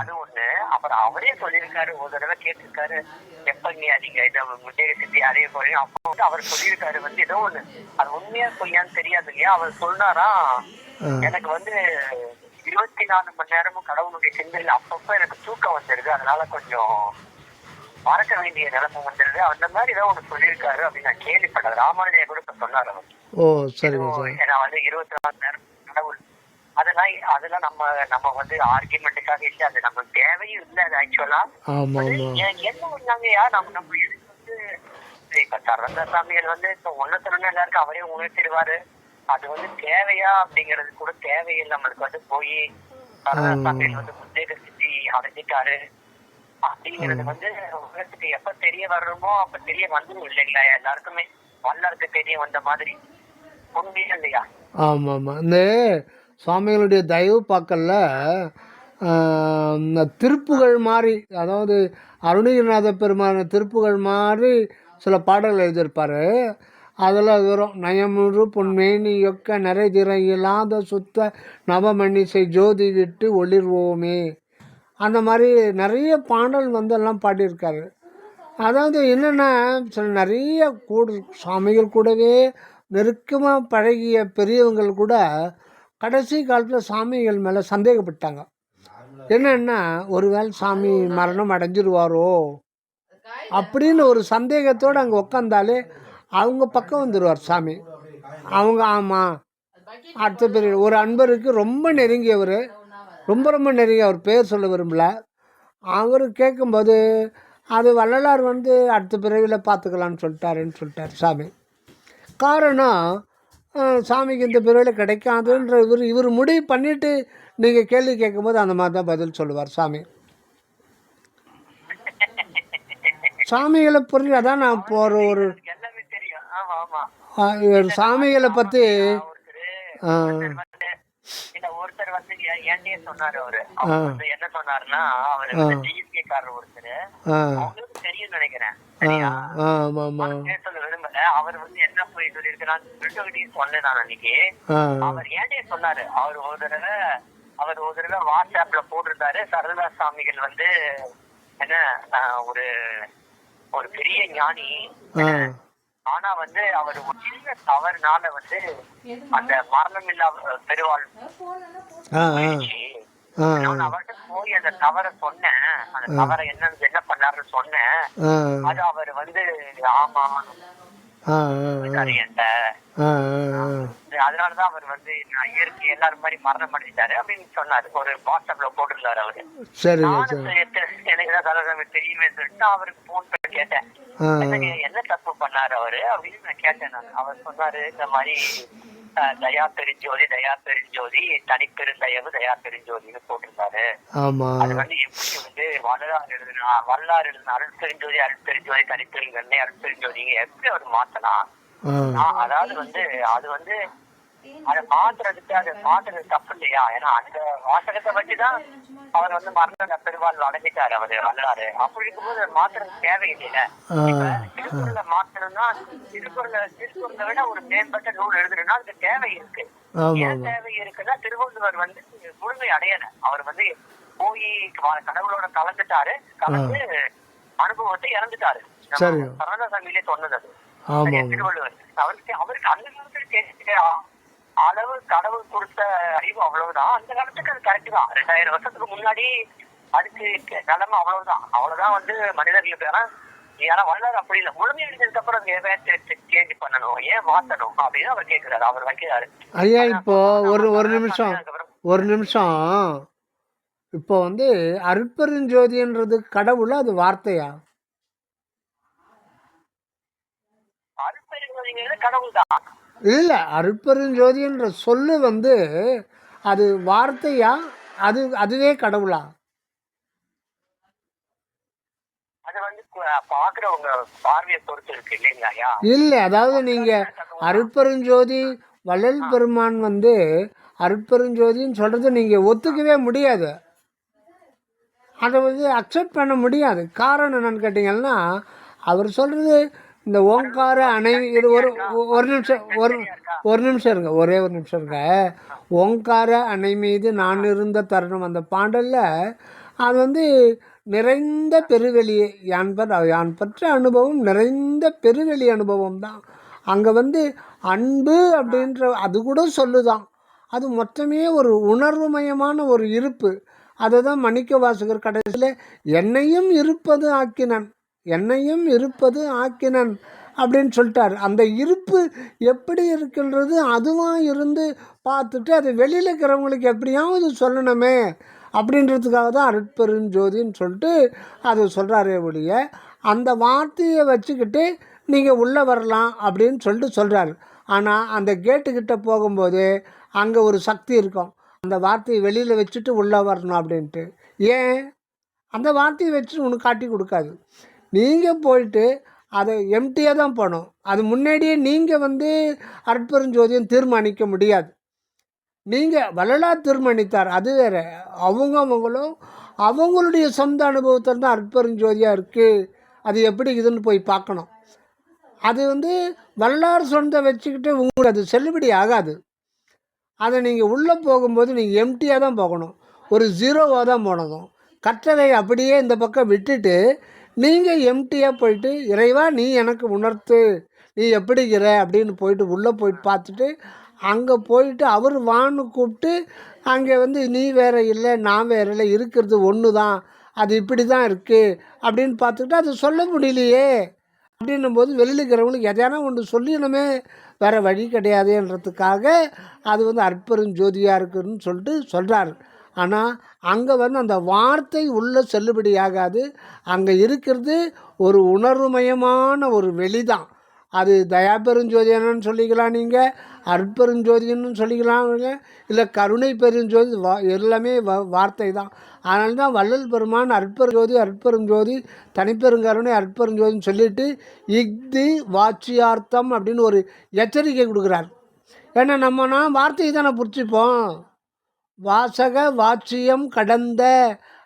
A: அது ஒண்ணு. அப்புறம் அவரே சொல்லியிருக்காரு, ஒரு தடவை கேட்டிருக்காரு, எப்ப நீங்க இதை முன்னேறி சித்தி அடைய போறீங்க. அப்போ வந்து அவர் சொல்லியிருக்காரு வந்து ஏதோ ஒண்ணு, அது உண்மையா பொய்யான்னு தெரியாது இல்லையா. அவர் சொன்னாரா, எனக்கு வந்து 24 மணி நேரமும் கடவுளுடைய சிந்தனையில் அப்பப்ப எனக்கு தூக்கம் வந்துடுது, அதனால கொஞ்சம் மறக்க வேண்டிய நிலைமை வந்துடுது, அந்த மாதிரி ஏதோ ஒண்ணு சொல்லியிருக்காரு அப்படின்னு நான் கேள்விப்பட்டேன். ராமானுஜர் கூட இப்ப சொன்னார் அவர். ஏன்னா வந்து 24 மணி நேரம் கடவுள், அதெல்லாம் நம்ம வந்து ஆர்குமெண்ட்டுக்காக இல்லை, அது நமக்கு தேவையும் இல்லை. அது ஆக்சுவலா எனக்கு என்ன பண்ணாங்கயா, நம்ம வந்து இப்ப சரந்த சாமிகள் வந்து இப்ப ஒன்னத்துல எல்லாருக்கும் அவரே உணர்த்திடுவாரு. அது வந்து தேவையா அப்படிங்கிறது கூட தேவையில்லை. நம்மளுக்கு வந்து போய் சரந்த வந்து புத்தேக சித்தி அடைஞ்சிட்டாரு அப்படிங்கிறது வந்து உலகத்துக்கு எப்ப தெரிய வர்றோமோ அப்ப தெரிய வந்துடும் இல்லைங்களா எல்லாருக்குமே. வல்லாருக்கு தெரிய வந்த மாதிரி உண்மையா இல்லையா?
B: ஆமாம் ஆமாம், இந்த சுவாமிகளுடைய தயவு பார்க்கல திருப்புகள் மாதிரி, அதாவது அருணகிரிநாத பெருமான திருப்புகள் மாதிரி சில பாடல்கள் எழுதியிருப்பார். அதில் வரும், நயமுறு பொன்மேனி யொக்க நிறைதிரை இல்லாத சுத்த நவமணிசை ஜோதி விட்டு ஒளிர்வோமே, அந்த மாதிரி நிறைய பாடல் வந்து எல்லாம் பாடியிருக்காரு. அதாவது என்னென்னா சில நிறைய சாமிகள் கூடவே நெருக்கமாக பழகிய பெரியவங்கள் கூட கடைசி காலத்தில் சாமிகள் மேலே சந்தேகப்பட்டாங்க. என்னென்னா ஒருவேளை சாமி மரணம் அடைஞ்சிருவாரோ அப்படின்னு ஒரு சந்தேகத்தோடு அங்கே உக்காந்தாலே அவங்க பக்கம் வந்துடுவார் சாமி. அவங்க ஆமாம் அடுத்த பெரிய ஒரு அன்பருக்கு ரொம்ப நெருங்கியவர், ரொம்ப நெருங்கிய அவர் பேர் சொல்ல விரும்பல. அவர் கேட்கும்போது அது வள்ளலார் வந்து அடுத்த பிறவியில் பார்த்துக்கலான்னு சொல்லிட்டார் சாமி. காரணம் சாமிக்கு இந்த பிறவியில் கிடைக்காதுன்ற இவர் முடிவு பண்ணிவிட்டு நீங்கள் கேள்வி கேட்கும்போது அந்த மாதிரி தான் பதில் சொல்லுவார் சாமி. சாமிகளை புரிஞ்சு அதான் நான் போகிற ஒரு
A: அவருக்கு எல்லாமே தெரியும். ஆமா ஆமா.
B: ஒரு சாமிகளை பற்றி
A: ஒருத்தர் வந்து இல்ல ஒருத்தர் வந்து என்கிட்டயே சொன்னாரு. அவர் வந்து என்ன சொன்னாருன்னா, அவரு வந்து டிஎஸ்கே காரர் ஒருத்தர், அவங்களுக்கு தெரியும் நினைக்கிறேன். சரியா? சொல்ல விரும்பல. அவர் வந்து என்ன போய் சொல்லியிருக்கிறான்னு சொன்னேன் நான் அன்னைக்கு. அவர் என்கிட்டயே சொன்னாரு. அவர் ஒரு தடவை வாட்ஸ்அப்ல போட்டிருந்தாரு, சரதாஸ் சாமிகள் வந்து என்ன ஒரு ஒரு பெரிய ஞானி, ஆனா வந்து அவர் ஒரு சின்ன தவறுனால வந்து அந்த மரணம் இல்லா பெருவாள் அவர்கிட்ட போய் அந்த தவறை சொன்னேன். அந்த தவறை என்ன பண்ணாருன்னு சொன்னேன். அது அவர் வந்து ஆமா என்கிட்ட, அதனாலதான் அவர் வந்து இயற்கை எல்லாரும் மாதிரி மரணம் அடைஞ்சிட்டாரு அப்படின்னு சொன்னாரு. ஒரு வாட்ஸ்அப்ல போட்டிருந்தாரு அவரு. எனக்குதான் சரதாசாமி தெரியுமே சொல்லிட்டு அவருக்கு போன் பண்ணி கேட்டேன், என்ன தப்பு பண்ணாரு அவரு அப்படின்னு நான் கேட்டேன். நான் அவர் சொன்னாரு, இந்த மாதிரி தயா பெருஞ்சோதி தனிப்பெருந்தயவு தயா பெருஞ்சோதினு போட்டிருந்தாரு. அது வந்து எப்படி வந்து வரலாறு எழுதுன அருள் பெருஞ்சோதி தனிப்பெருங்கண்ணை அருள் பெருஞ்சோதிங்க எப்படி அவர் மாத்தலாம்? அதாவது வந்து அது வந்து அதை மாத்துறது தப்பு இல்லையா? ஏன்னா அந்த வாசகத்தை வச்சுதான் அவர் வந்து மரண பெருவாழ்வு அடைஞ்சிட்டாரு அவரு வரலாறு. அப்படி இருக்கும்போது மாத்துறது தேவையில்லையில. திருக்குறளை மாத்தணும்னா திருக்குறளை விட ஒரு மேம்பட்ட நூல் எழுதுறதுன்னா அதுக்கு தேவை இருக்கு. ஏன் தேவை இருக்குன்னா, திருவள்ளுவர் வந்து முழுமை அடையல. அவர் வந்து போய் கடவுளோட கலந்துட்டாரு, கலந்து அனுபவத்தை இறந்துட்டாரு. சரதாசாமியிலே சொன்னது அது திருவள்ளுவர். அவருக்கு அந்த காலத்துல அளவு கடவுள் கொடுத்த அறிவு அவ்வளவுதான். அந்த காலத்துக்கு அது கரெக்ட் தான். 2000 வருஷத்துக்கு முன்னாடி அதுக்கு நிலைமை அவ்வளவுதான் வந்து மனிதர்களுக்கு. ஏன்னா வரலாறு அப்படி இல்லை. முழுமை அடைஞ்சதுக்கு அப்புறம் சேஞ்ச் பண்ணணும், ஏன் மாத்தணும் அப்படின்னு அவர் கேட்கிறாரு. அவர் வைக்கிறாரு.
B: ஐயா இப்போ ஒரு நிமிஷம் இப்போ வந்து அருட்பெருஞ்சோதின்றது கடவுளா அது வார்த்தையா?
A: அருட்பெருஞ்சோதிங்கிறது கடவுள் தான்.
B: இல்லை, அருட்பெருஞ்சோதின்ற சொல்லு வந்து அது வார்த்தையா, அதுவே கடவுளா?
A: அது வந்து பாக்குறவங்க பார்வையை பொறுத்து இருக்கு இல்லைங்களா?
B: இல்லை, அதாவது நீங்க அருட்பெருஞ்சோதி வள்ளல் பெருமான் வந்து அருட்பெருஞ்சோதின்னு சொல்றது நீங்க ஒத்துக்கவே முடியாது. அதை வந்து அக்செப்ட் பண்ண முடியாது. காரணம் என்னன்னு கேட்டீங்கன்னா, அவர் சொல்றது இந்த ஓங்கார அணை இது ஒரு நிமிஷம் இருங்க, ஒரே ஒரு நிமிஷம் இருங்க. ஓங்கார அணை மீது நான் இருந்த தருணம் அந்த பாடலில் அது வந்து நிறைந்த பெருவெளியே யான் பெற்ற அனுபவம் நிறைந்த பெருவெளி அனுபவம் தான். அங்கே வந்து அன்பு அப்படின்ற அது கூட சொல்லுதான். அது மொத்தமே ஒரு உணர்வுமயமான ஒரு இருப்பு. அதை தான் மாணிக்க வாசகர் கடைசியில் என்னையும் இருப்பது ஆக்கினன் அப்படின்னு சொல்லிட்டார். அந்த இருப்பு எப்படி இருக்கின்றது அதுவாக இருந்து பார்த்துட்டு அது வெளியில் இருக்கிறவங்களுக்கு எப்படியாவது சொல்லணுமே அப்படின்றதுக்காக தான் அருட்பெருஞ்சோதின்னு சொல்லிட்டு அது சொல்கிறாரே ஒழிய அந்த வார்த்தையை வச்சுக்கிட்டு நீங்கள் உள்ளே வரலாம் அப்படின்னு சொல்லிட்டு சொல்கிறாரு. ஆனால் அந்த கேட்டுக்கிட்ட போகும்போது அங்கே ஒரு சக்தி இருக்கும், அந்த வார்த்தையை வெளியில் வச்சுட்டு உள்ளே வரணும் அப்படின்ட்டு. ஏன் அந்த வார்த்தையை வச்சுட்டு உனக்கு காட்டி கொடுக்காது. நீங்கள் போயிட்டு அதை எம்டியாக தான் போகணும். அது முன்னாடியே நீங்கள் வந்து அருட்பெருஞ்சோதியம் தீர்மானிக்க முடியாது. நீங்கள் வள்ளலார் தீர்மானித்தார், அது வேறு. அவங்களும் அவங்களுடைய சொந்த அனுபவத்தில் தான் அருட்பெருஞ்சோதியாக இருக்குது, அது எப்படி இதுன்னு போய் பார்க்கணும். அது வந்து வள்ளலார் சொந்த வச்சுக்கிட்டு உங்களுக்கு அது செல்லுபடி ஆகாது. அதை நீங்கள் உள்ளே போகும்போது நீங்கள் எம்டியாக தான் போகணும், ஒரு ஜீரோவாக தான் போனதும். கற்றதை அப்படியே இந்த பக்கம் விட்டுட்டு நீங்கள் எம்டியாக போயிட்டு இறைவா நீ எனக்கு உணர்த்து, நீ எப்படிங்கிற அப்படின்னு போயிட்டு உள்ளே போயிட்டு பார்த்துட்டு அங்கே போயிட்டு அவர் வான்னு கூப்பிட்டு அங்கே வந்து நீ வேறு இல்லை நான் வேறு இல்லை, இருக்கிறது ஒன்று தான், அது இப்படி தான் இருக்குது அப்படின்னு பார்த்துக்கிட்டு அது சொல்ல முடியலையே அப்படின்னும் போது வெளியில் இருக்கிறவங்களுக்கு எதையான ஒன்று சொல்லிடணுமே, வேறு வழி கிடையாதுன்றதுக்காக அது வந்து அருட்பெருஞ்சோதியாக இருக்குதுன்னு சொல்லிட்டு சொல்கிறாரு. ஆனால் அங்கே வந்து அந்த வார்த்தை உள்ளே செல்லுபடியாகாது. அங்கே இருக்கிறது ஒரு உணர்வுமயமான ஒரு வெளிதான். அது தயாபெருஞ்சோதின்னு சொல்லிக்கலாம், நீங்கள் அருட்பெருஞ்சோதின்னு சொல்லிக்கலாம், இல்லை கருணை பெருஞ்சோதி, எல்லாமே வார்த்தை தான். அதனால தான் வள்ளல் பெருமான் அருட்பெருஞ்சோதி அருட்பெருஞ்சோதி தனிப்பெருங்கருணை அருட்பெருஞ்சோதின்னு சொல்லிட்டு இஃதி வாட்சியார்த்தம் அப்படின்னு ஒரு எச்சரிக்கை கொடுக்குறார். ஏன்னா நான் வார்த்தையை தானே பிடிச்சிப்போம். வாசக வாட்சியம் கடந்த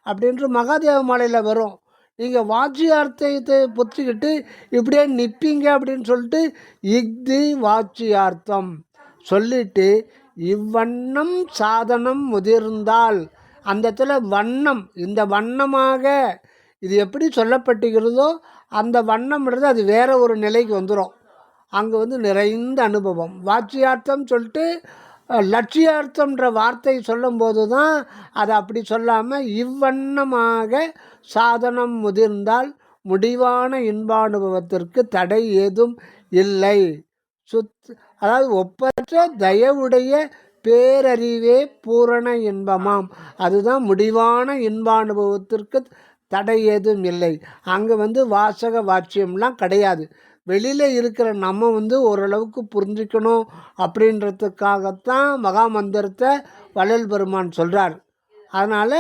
B: அப்படின்ற மகாதேவ மாலையில் வரும். நீங்கள் வாட்சியார்த்தத்தை பொறுத்துக்கிட்டு இப்படியே நிற்பீங்க அப்படின்னு சொல்லிட்டு இஃதி வாட்சியார்த்தம் சொல்லிட்டு இவ்வண்ணம் சாதனம் முதிர்ந்தால் அந்த இடத்துல வண்ணம், இந்த வண்ணமாக இது எப்படி சொல்லப்பட்டுகிறதோ அந்த வண்ணம்ன்றது அது வேற ஒரு நிலைக்கு வந்துடும். அங்கே நிறைந்த அனுபவம். வாட்சியார்த்தம் சொல்லிட்டு லட்சியார்த்தம்ன்ற வார்த்தை சொல்லும்போது தான் அதை அப்படி சொல்லாமல் இவ்வண்ணமாக சாதனம் முதிர்ந்தால் முடிவான இன்பானுபவத்திற்கு தடை ஏதும் இல்லை. அதாவது ஒப்பற்ற தயவுடைய பேரறிவே பூரண இன்பமாம். அதுதான் முடிவான இன்பானுபவத்திற்கு தடை ஏதும் இல்லை. அங்கே வாசக வாட்சியம்லாம் கிடையாது. வெளியில் இருக்கிற நம்ம ஓரளவுக்கு புரிஞ்சிக்கணும் அப்படின்றதுக்காகத்தான் மகாமந்திரத்தை வள்ளல் பெருமான் சொல்கிறார். அதனால்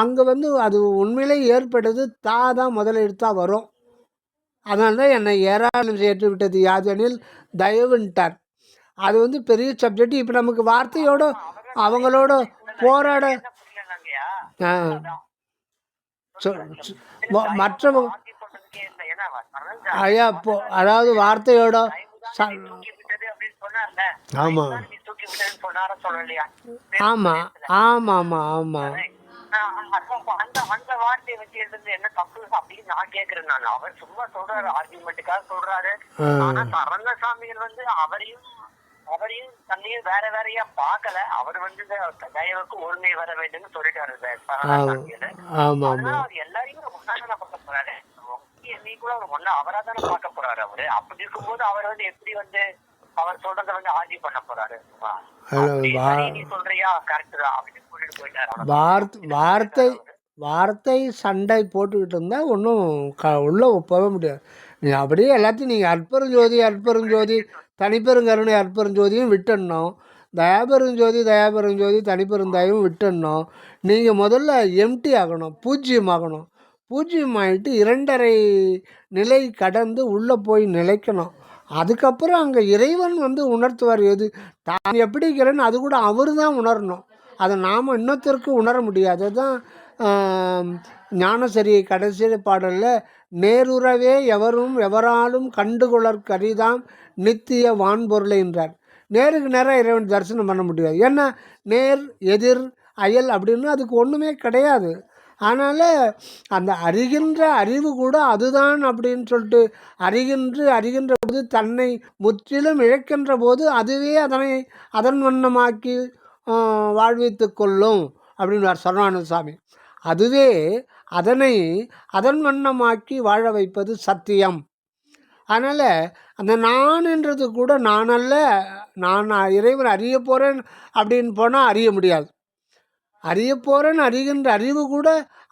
B: அங்கே அது உண்மையிலே ஏற்படுது தான் முதல் எழுத்தாக வரும். அதனால தான் என்னை ஏராளம் ஏற்று விட்டது யாதெனில் தயவுன்ட்டார். அது பெரிய சப்ஜெக்ட். இப்போ நமக்கு வார்த்தையோட அவங்களோட போராட மற்றவங்க ஐயா அதாவது வார்த்தையோட ஆமாம் ஆமாம் ஆமாம் ஆமாம்
A: அந்த வார்த்தையை வச்சு எழுதுறது என்ன தப்பு அப்படின்னு நான் கேக்குறேன். நான் அவர் சும்மா சொல்றாரு, ஆர்குமெண்ட்டுக்காக சொல்றாரு. ஆனா சரங்கசாமிகள் அவரையும் தன்னையும் வேற வேறையா பாக்கல. அவர் தயவுக்கு ஒருமை வர வேண்டும் சொல்லிட்டாரு சரங்கசாமிகள். அதனால அவர் எல்லாரையும் ஒன்னாக பார்க்க போறாரு. என்னையும் கூட அவர் ஒன்னா அவரா தானே பார்க்க போறாரு. அவரு அப்படி இருக்கும்போது அவர் எப்படி அவர் சொல்றத ஆர்ஜி பண்ண போறாரு. நீ சொல்றியா கரெக்ட் தான் அப்படின்னு சொல்லிட்டு போயிட்டாரு.
B: வார்த்தை சண்டை போட்டுக்கிட்டு இருந்தால் ஒன்றும் உள்ளே போக முடியாது. நீங்கள் அப்படியே எல்லாத்தையும் நீங்கள் அற்பெருஞ்சோதி தனிப்பெருங்கருணை அற்பெருஞ்சோதியும் விட்டுடணும், தயாபெருஞ்சோதி தனிப்பெருந்தாயும் விட்டுடணும். நீங்கள் முதல்ல எம்டி ஆகணும், பூஜ்ஜியமாகணும். பூஜ்ஜியமாகிட்டு 2.5 நிலை கடந்து உள்ளே போய் நிலைக்கணும். அதுக்கப்புறம் அங்கே இறைவன் உணர்த்துவார். எது தான் எப்படி இருக்கிறேன்னு அது கூட அவர் தான் உணரணும். அதை நாம் இன்னொருத்தருக்கு உணர முடியாது. அதுதான் ஞானசரி கடைசி பாடலில் நேருறவே எவரும் எவராலும் கண்டுகொள்ளற்கரிதாம் நித்திய வான்பொருளை என்றார். நேருக்கு நேராக இறைவன் தரிசனம் பண்ண முடியாது. ஏன்னா நேர் எதிர் அயல் அப்படின்னு அதுக்கு ஒன்றுமே கிடையாது. அதனால் அந்த அறிகின்ற அறிவு கூட அதுதான் அப்படின்னு சொல்லிட்டு அறிகின்ற போது தன்னை முற்றிலும் இழக்கின்ற போது அதுவே அதன் வண்ணமாக்கி வாழ்வித்து கொள்ளும் அப்படின்னு சரவானந்த சாமி. அதுவே அதன் வண்ணமாக்கி வாழ வைப்பது சத்தியம். அதனால் அந்த நான்ன்றது கூட நானல்ல, நான் இறைவன் அறிய போகிறேன் அப்படின்னு போனால் அறிய முடியாது. அறிய போகிறேன்னு அறிகின்ற அறிவு கூட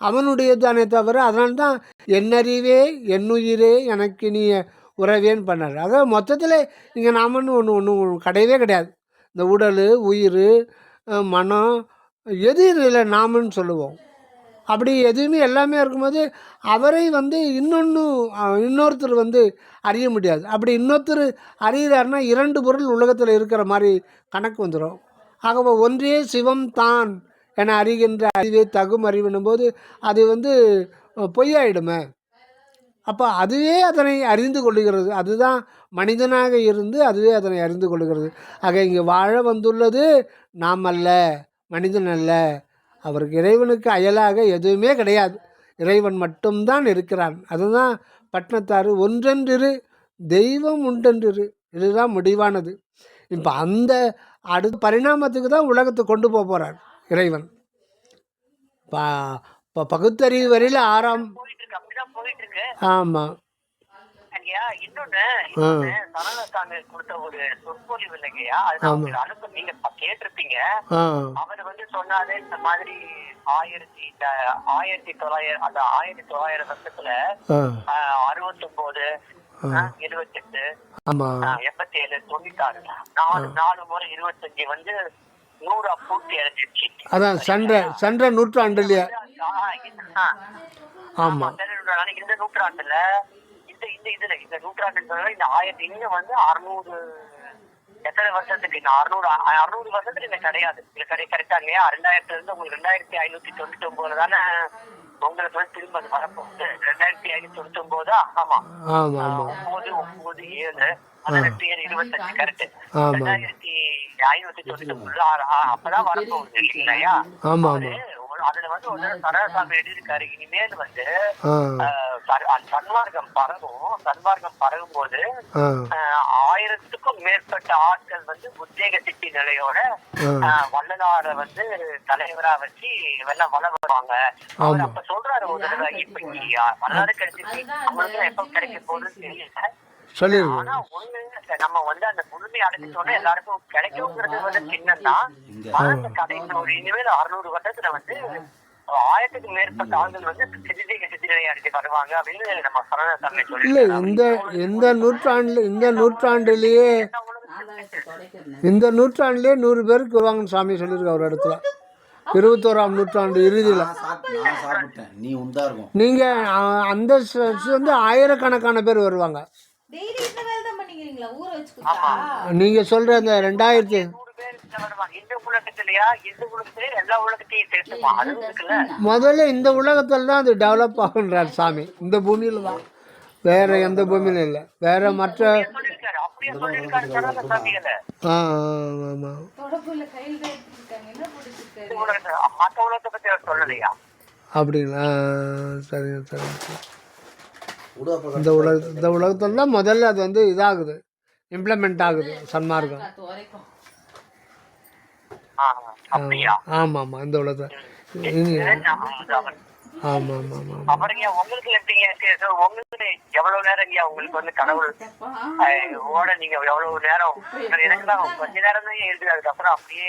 B: அவனுடையதானே தவிர, அதனால்தான் என்னறிவே என்னுயிரே எனக்கு நீ உறவேன்னு பண்ணார். ஆக மொத்தத்தில் இங்கே நாமன்னு ஒன்று கிடையவே கிடையாது. இந்த உடல் உயிர் மனம் எது இல்லை நாமன்னு சொல்லுவோம். அப்படி எதுவுமே எல்லாமே இருக்கும்போது அவரை இன்னொருத்தர் அறிய முடியாது. அப்படி இன்னொருத்தர் அறிகிறாருன்னா 2 பொருள் உலகத்தில் இருக்கிற மாதிரி கணக்கு வந்துடும். ஆகவே ஒன்றே சிவம் தான் என அறிகின்ற அறிவே தகும் அறிவினும் போது அது பொய்யாயிடுமே. அப்போ அதுவே அதனை அறிந்து கொள்ளுகிறது. அதுதான் மனிதனாக இருந்து அதுவே அதனை அறிந்து கொள்ளுகிறது. ஆக இங்கே வாழ வந்துள்ளது நாம் அல்ல, மனிதன் அல்ல. அவருக்கு இறைவனுக்கு அயலாக எதுவுமே கிடையாது. இறைவன் மட்டும்தான் இருக்கிறான். அதுதான் பட்டினத்தார் ஒன்றென்றிரு தெய்வம் உண்டென்றிரு, இதுதான் முடிவானது. இப்போ அந்த அடுத்த பரிணாமத்துக்கு தான் உலகத்தை கொண்டு போகிறார் இறைவன். இப்போ பகுத்தறிவு வரையில் 6ஆம் ஆமாம்.
A: இன்னொன்னு சரவணசாமி கொடுத்த ஒரு சொற்பொழிவு இல்லைங்கய்யா, அது நீங்க கேட்டிருப்பீங்க. அவர் சொன்னாரு இந்த மாதிரி 1900 அந்த 1900 வருஷத்துல 69 78
B: ஆமாம்
A: 87, 96, 4 முறை 25 வந்து 100 பூர்த்தி அடைஞ்சிருச்சு.
B: அதான் சென்ற நூற்றாண்டுலையே. ஆமாம்
A: இந்த நூற்றாண்டுல இந்த நூற்றாண்டு இந்த 1000 இன்னும் வந்து 600 எத்தனை வருஷத்துக்கு இன்னும் 600 வருஷத்துக்கு இந்த கிடையாது. இது கரெக்டா இல்லையா? 2000 இருந்து உங்களுக்கு 2599 தானே உங்களுக்கு வந்து திரும்ப அது வரப்போகுது. 2599. ஆமா 9, 9, 7, 25 கரெக்ட். 2599 அப்பதான் வரப்போகுது இல்லையா? அதுல வந்து ஒரு சரசாமி எழுதியிருக்காரு, இனிமேல் வந்து சன்மார்க்கம் பரவும் போது 1000க்கும் மேற்பட்ட ஆட்கள் வந்து உத்வேக சித்தி நிலையோட வள்ளலார வந்து தலைவரா வச்சு வள வருவாங்க. அவர் அப்ப சொல்றாரு ஒரு தடவை, இப்ப வரலாறு கிடைச்சிச்சு அவங்களுக்கு எப்ப கிடைக்க போகுதுன்னு தெரியல. ஆனா ஒண்ணு, நம்ம வந்து அந்த முழுமை அடைஞ்சிட்டோம்னா எல்லாருக்கும் கிடைக்குங்கிறது வந்து சின்னம்தான். ஆனா கடைசி ஒரு இனிமேல் 600 வருஷத்துல வந்து 1000க்கு மேற்பட்ட ஆண்கள் வந்து சித்திரை அடைஞ்சு வருவாங்க அப்படின்னு நம்ம சரணசாமி சொல்லி.
B: இல்லை, இந்த நூற்றாண்டுலேயே 100 பேருக்கு வருவாங்கன்னு சாமி சொல்லியிருக்க ஒரு இடத்துல. 21ஆம் நூற்றாண்டு இறுதியில் நீங்கள் அந்த வந்து ஆயிரக்கணக்கான பேர் வருவாங்க. நீங்க சொல்ற அந்த 2000 முதல்ல இந்த உலகத்துல தான் அது டெவலப் ஆகுன்றார் சாமி. இந்த பூமியில தான், வேற எந்த பூமியிலும் இல்லை. வேற மற்ற அப்படிங்களா? சரிங்க சரிங்க. இந்த உலகத்துல தான் முதல்ல அது வந்து இதாகுது, இம்ப்ளிமெண்ட் ஆகுது சன்மார்க்கம். ஆமாம் இந்த உலகத்தில்.
A: எவ்வளவு நேரம் உங்களுக்கு வந்து கடவுள் நீங்க எவ்வளவு நேரம்? எனக்கு தான் கொஞ்ச நேரம் தான் இருக்கு, அதுக்கப்புறம் அப்படியே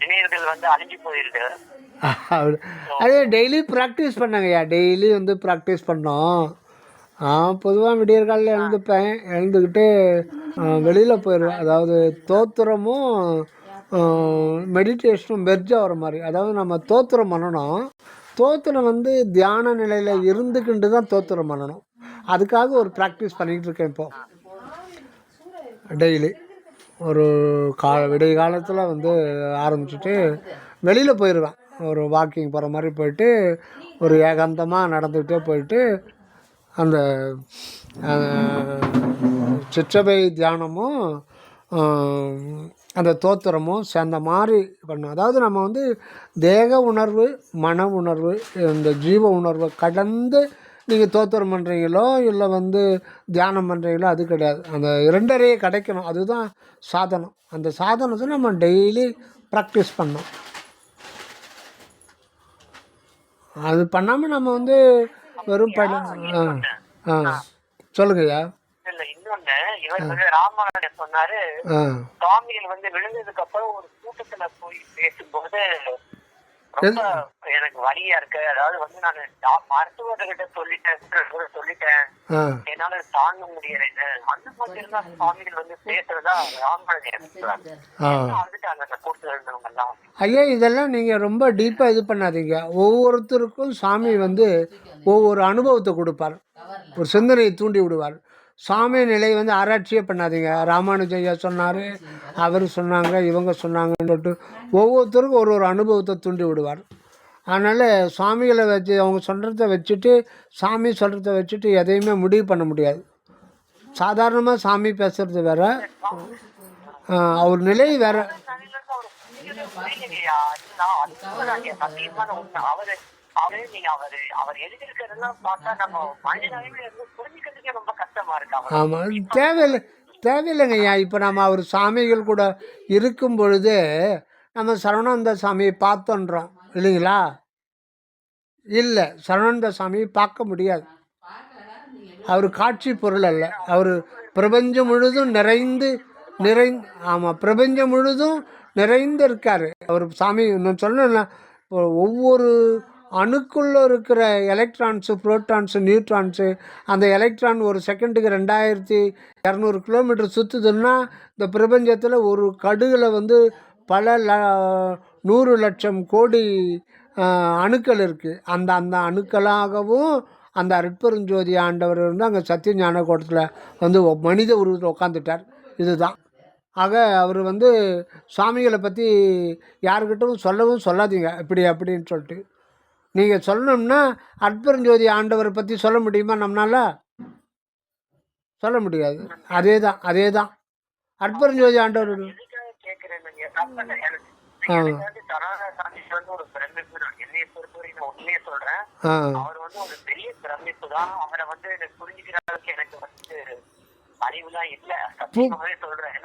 A: இணையர்கள் வந்து அழிஞ்சு போயிருக்கு.
B: அதே டெய்லி ப்ராக்டிஸ் பண்ணாங்கய்யா, டெய்லி வந்து ப்ராக்டிஸ் பண்ணோம். பொதுவாக விடியற்காலில் எழுந்துக்கிட்டு வெளியில் போயிடுவேன். அதாவது தோத்திரமும் மெடிடேஷனும் மெர்ஜாக வர மாதிரி. அதாவது நம்ம தோத்திரம் பண்ணணும். தோத்திரம் வந்து தியான நிலையில் இருந்துக்கிட்டு தான் தோத்திரம் பண்ணணும். அதுக்காக ஒரு ப்ராக்டிஸ் பண்ணிக்கிட்டு இருக்கேன் இப்போது. டெய்லி ஒரு விடிய காலத்தில் வந்து ஆரம்பிச்சுட்டு வெளியில் போயிடுவேன். ஒரு வாக்கிங் போகிற மாதிரி போயிட்டு ஒரு ஏகாந்தமாக நடந்துக்கிட்டே போயிட்டு அந்த சிற்றபை தியானமும் அந்த தோத்திரமும் சேர்ந்த மாதிரி பண்ணும். அதாவது நம்ம வந்து தேக உணர்வு, மன உணர்வு, இந்த ஜீவ உணர்வை கடந்து நீங்கள் தோத்திரம் பண்ணுறீங்களோ இல்லை வந்து தியானம் பண்ணுறீங்களோ அது கிடையாது. அந்த இரண்டரையே கிடைக்கணும், அதுதான் சாதனம். அந்த சாதனத்தை நம்ம டெய்லி ப்ராக்டிஸ் பண்ணோம். அது பண்ணாமல் நம்ம வந்து வெறும் சொல்லுங்கய்யா.
A: இன்னொன்னு, இவர் வந்து ராமாயணன் சொன்னாரு, சுவாமிகள் வந்து விழுந்ததுக்கு அப்புறம் ஒரு கூட்டத்துல போய் பேசும்போது ரொம்ப எனக்கு வலியா இருக்கு. அதாவது வந்து நான் மருத்துவர்கிட்ட சொல்லிட்டேன் என்னால தாங்க முடியல. அந்த மாதிரி இருந்தா சுவாமிகள் வந்து பேசுறதா ராமாயணன் வந்துட்டாங்க அந்த கூட்டத்துல இருந்தவங்க எல்லாம்.
B: ஐயா, இதெல்லாம் நீங்கள் ரொம்ப டீப்பாக இது பண்ணாதீங்க. ஒவ்வொருத்தருக்கும் சாமி வந்து ஒவ்வொரு அனுபவத்தை கொடுப்பார், ஒரு சிந்தனையை தூண்டி விடுவார். சாமி நிலை வந்து ஆராய்ச்சியே பண்ணாதீங்க. ராமானுஜையா சொன்னார், அவர் சொன்னாங்க, இவங்க சொன்னாங்கன்னு சொல்லிட்டு ஒவ்வொருத்தருக்கும் ஒரு அனுபவத்தை தூண்டி விடுவார். அதனால் சுவாமிகளை வச்சு அவங்க சொல்கிறத வச்சுட்டு சாமி சொல்கிறத வச்சுட்டு எதையுமே முடிவு பண்ண முடியாது. சாதாரணமாக சாமி பேசுகிறது வேற, அவர் நிலை வேற. ஆமாம், தேவையில்லைங்கய்யா. இப்போ நம்ம அவர் சாமிகள் கூட இருக்கும் பொழுது நம்ம சரவணானந்த சாமியை பார்த்தோன்றோம் இல்லைங்களா? இல்லை, சரவணானந்த சாமியை பார்க்க முடியாது. அவர் காட்சி பொருள் அல்ல. அவர் பிரபஞ்சம் முழுதும் ஆமாம், பிரபஞ்சம் முழுதும் நிறைந்து இருக்கார் அவர் சாமி. நான் சொன்னேன்ல, ஒவ்வொரு அணுக்குள்ளே இருக்கிற எலக்ட்ரான்ஸு, புரோட்டான்ஸு, நியூட்ரான்ஸு, அந்த எலக்ட்ரான் ஒரு செகண்டுக்கு 2200 கிலோமீட்டர் சுற்றுதுன்னா இந்த பிரபஞ்சத்தில் ஒரு கடுகில் வந்து பல 100 லட்சம் கோடி அணுக்கள் இருக்குது. அந்த அந்த அணுக்களாகவும் அந்த அருட்பெருஞ்சோதி ஆண்டவர் வந்து அங்கே சத்திய ஞான கோட்டத்தில் வந்து மனித உருவத்தில் உட்காந்துட்டார். இதுதான். ஆக அவர் வந்து சுவாமிகளை பற்றி யாருக்கிட்டும் சொல்லவும் சொல்லாதீங்க இப்படி அப்படின்னு சொல்லிட்டு. நீங்கள் சொல்லணும்னா அருட்பெருஞ்சோதி ஆண்டவரை பற்றி சொல்ல முடியுமா நம்மளால்? சொல்ல முடியாது. அதே தான் அருட்பெருஞ்சோதி ஆண்டவர்.
A: அவர் வந்து ஒரு பெரிய பிரமிப்பு தான். அவரை வந்து புரிஞ்சுக்கிற அளவுக்கு எனக்கு வந்து அறிவுலாம் இல்ல, சத்தியமாவே சொல்றேன்.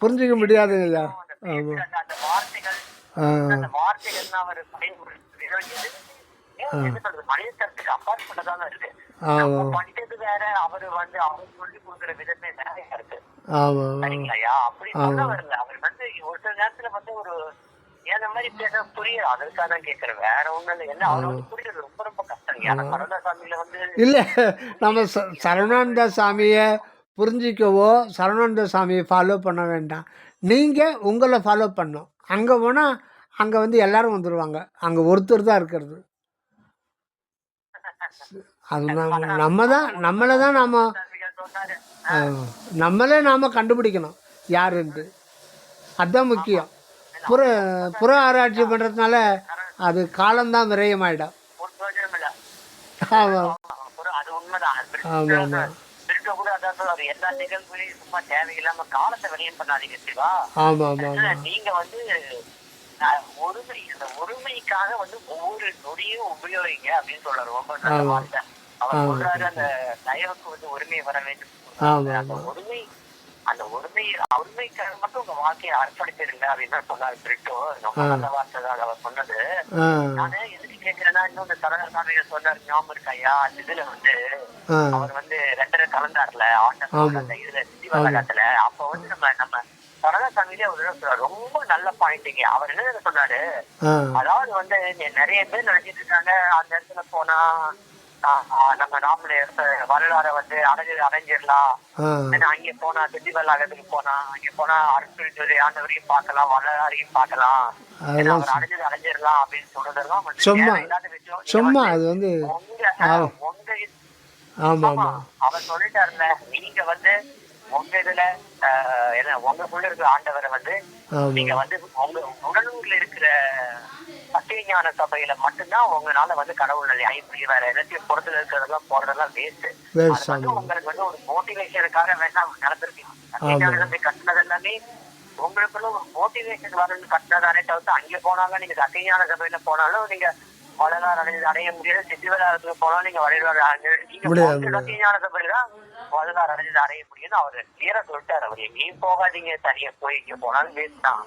B: புரிஞ்சிக்க முடியாதுங்க.
A: அந்த வார்த்தைகள் அவர் மனித தரத்துக்கு அப்பாற்பட்டதான இருக்கு. படித்தது வேற, அவரு வந்து அவர் சொல்லி கொடுக்குற விதமே வேறையா இருக்கு. சரிங்களையா? அப்படி சொல்ல வரல. அவர் வந்து ஒரு சில நேரத்துல வந்து ஒரு ஏன மாதிரி பேச புரியுது. அதற்காக தான் கேட்கறேன், வேற ஒண்ணும் இல்லை. என்ன அவர் வந்து புரியுது ரொம்ப ரொம்ப கஷ்டம். சரவணா சாமியில வந்து
B: இல்லை, நம்ம சரவணானந்த சாமியை புரிஞ்சிக்கவோ சரவணானந்த சாமியை ஃபாலோ பண்ண வேண்டாம். நீங்கள் உங்களை ஃபாலோ பண்ணோம். அங்கே போனால் அங்கே வந்து எல்லாரும் வந்துடுவாங்க. அங்கே ஒருத்தர் தான் இருக்கிறது. அது நம்மளை தான் நாம் கண்டுபிடிக்கணும் யாருன்ட்டு. அதுதான் முக்கியம். புற ஆராய்ச்சி பண்ணுறதுனால அது காலம்தான் விரயமாயிடும். ஆமாம் ஆமாம்
A: எல்லா நிகழ்வுகளையும் சும்மா தேவையில்லாம காலத்தை விரயம் பண்ணாதீங்க சிவா. நீங்க வந்து ஒருமை, அந்த ஒருமைக்காக வந்து ஒவ்வொரு நொடியும் உபயோகிங்க அப்படின்னு சொல்றாரு. ரொம்ப நல்ல வார்த்தை. அவர் சொல்றாரு, அந்த தயவுக்கு வந்து ஒருமை வர வேண்டும். அந்த ஒருமைக்காக மட்டும் உங்க வாழ்க்கையை அர்ப்பணிச்சிருங்க அப்படின்னு சொன்னாரு பிரிட்டோ. ரொம்ப நல்ல வார்த்தை தான் அவர் சொன்னது. நானு எதுக்கு கேட்கிறேன்னா, இன்னும் இந்த சரவண சாமிகள் சொன்னாரு, ஞாபகம் இருக்காயா? அந்த இதுல வந்து அவர் வந்து 2 கலந்தாருல ஆண்ட இதுல சித்திவலகத்துல. அப்ப வந்து நம்ம சரவண சாமியிலே ஒரு ரொம்ப நல்ல பாயிண்ட்ங்க. அவர் என்ன சொன்னாரு, அதாவது வந்து நிறைய பேர் நினைச்சிட்டு இருக்காங்க அந்த இடத்துல போனா நம்ம நாமளே வரலாற வந்து அடைஞ்சிடலாம். அங்கே போனா திட்டி வல்லாகத்துக்கு போனா அங்கே போனா அருட்பெருஞ்சோதி ஆண்டவரையும் பார்க்கலாம், வரலாறையும் பார்க்கலாம், அடைஞ்சிடலாம் அப்படின்னு சொல்றதெல்லாம்
B: சும்மா அது வந்து
A: அவர் சொல்லிட்டாருல. நீங்க வந்து உங்க இதுல உங்களுக்குள்ள இருக்கிற ஆண்டவரை வந்து நீங்க வந்து உங்க உடலூர்ல இருக்கிற சத்தியஞான சபையில மட்டும்தான் உங்களால வந்து கடவுள் ஐப்படி வேற எல்லாத்தையும் புறத்துல இருக்கிறதெல்லாம் போறதெல்லாம் வேஸ்ட். அது வந்து உங்களுக்கு வந்து ஒரு மோட்டிவேஷனுக்காக வேணா நடந்திருக்கலாம். சத்தியஞான சபை கட்டினது எல்லாமே உங்களுக்குள்ள ஒரு மோட்டிவேஷன் வரணும்னு கட்டினதானே தவிர்த்து அங்க போனாலும் நீங்க சத்தியஞான சபையில போனாலும் நீங்க வரலாறு அடைய முடியாது. சித்திவலாரத்துக்கு போனாலும் நீங்க வரலாறு சத்தியஞான சபையில தான் வரலாறு அடைய முடியும்னு அவரு கிளியரா சொல்லிட்டாரு. அவர் எங்கேயும் போகாதீங்க, தனியா போய் இங்க போனாலும் வேஸ்ட் தான்.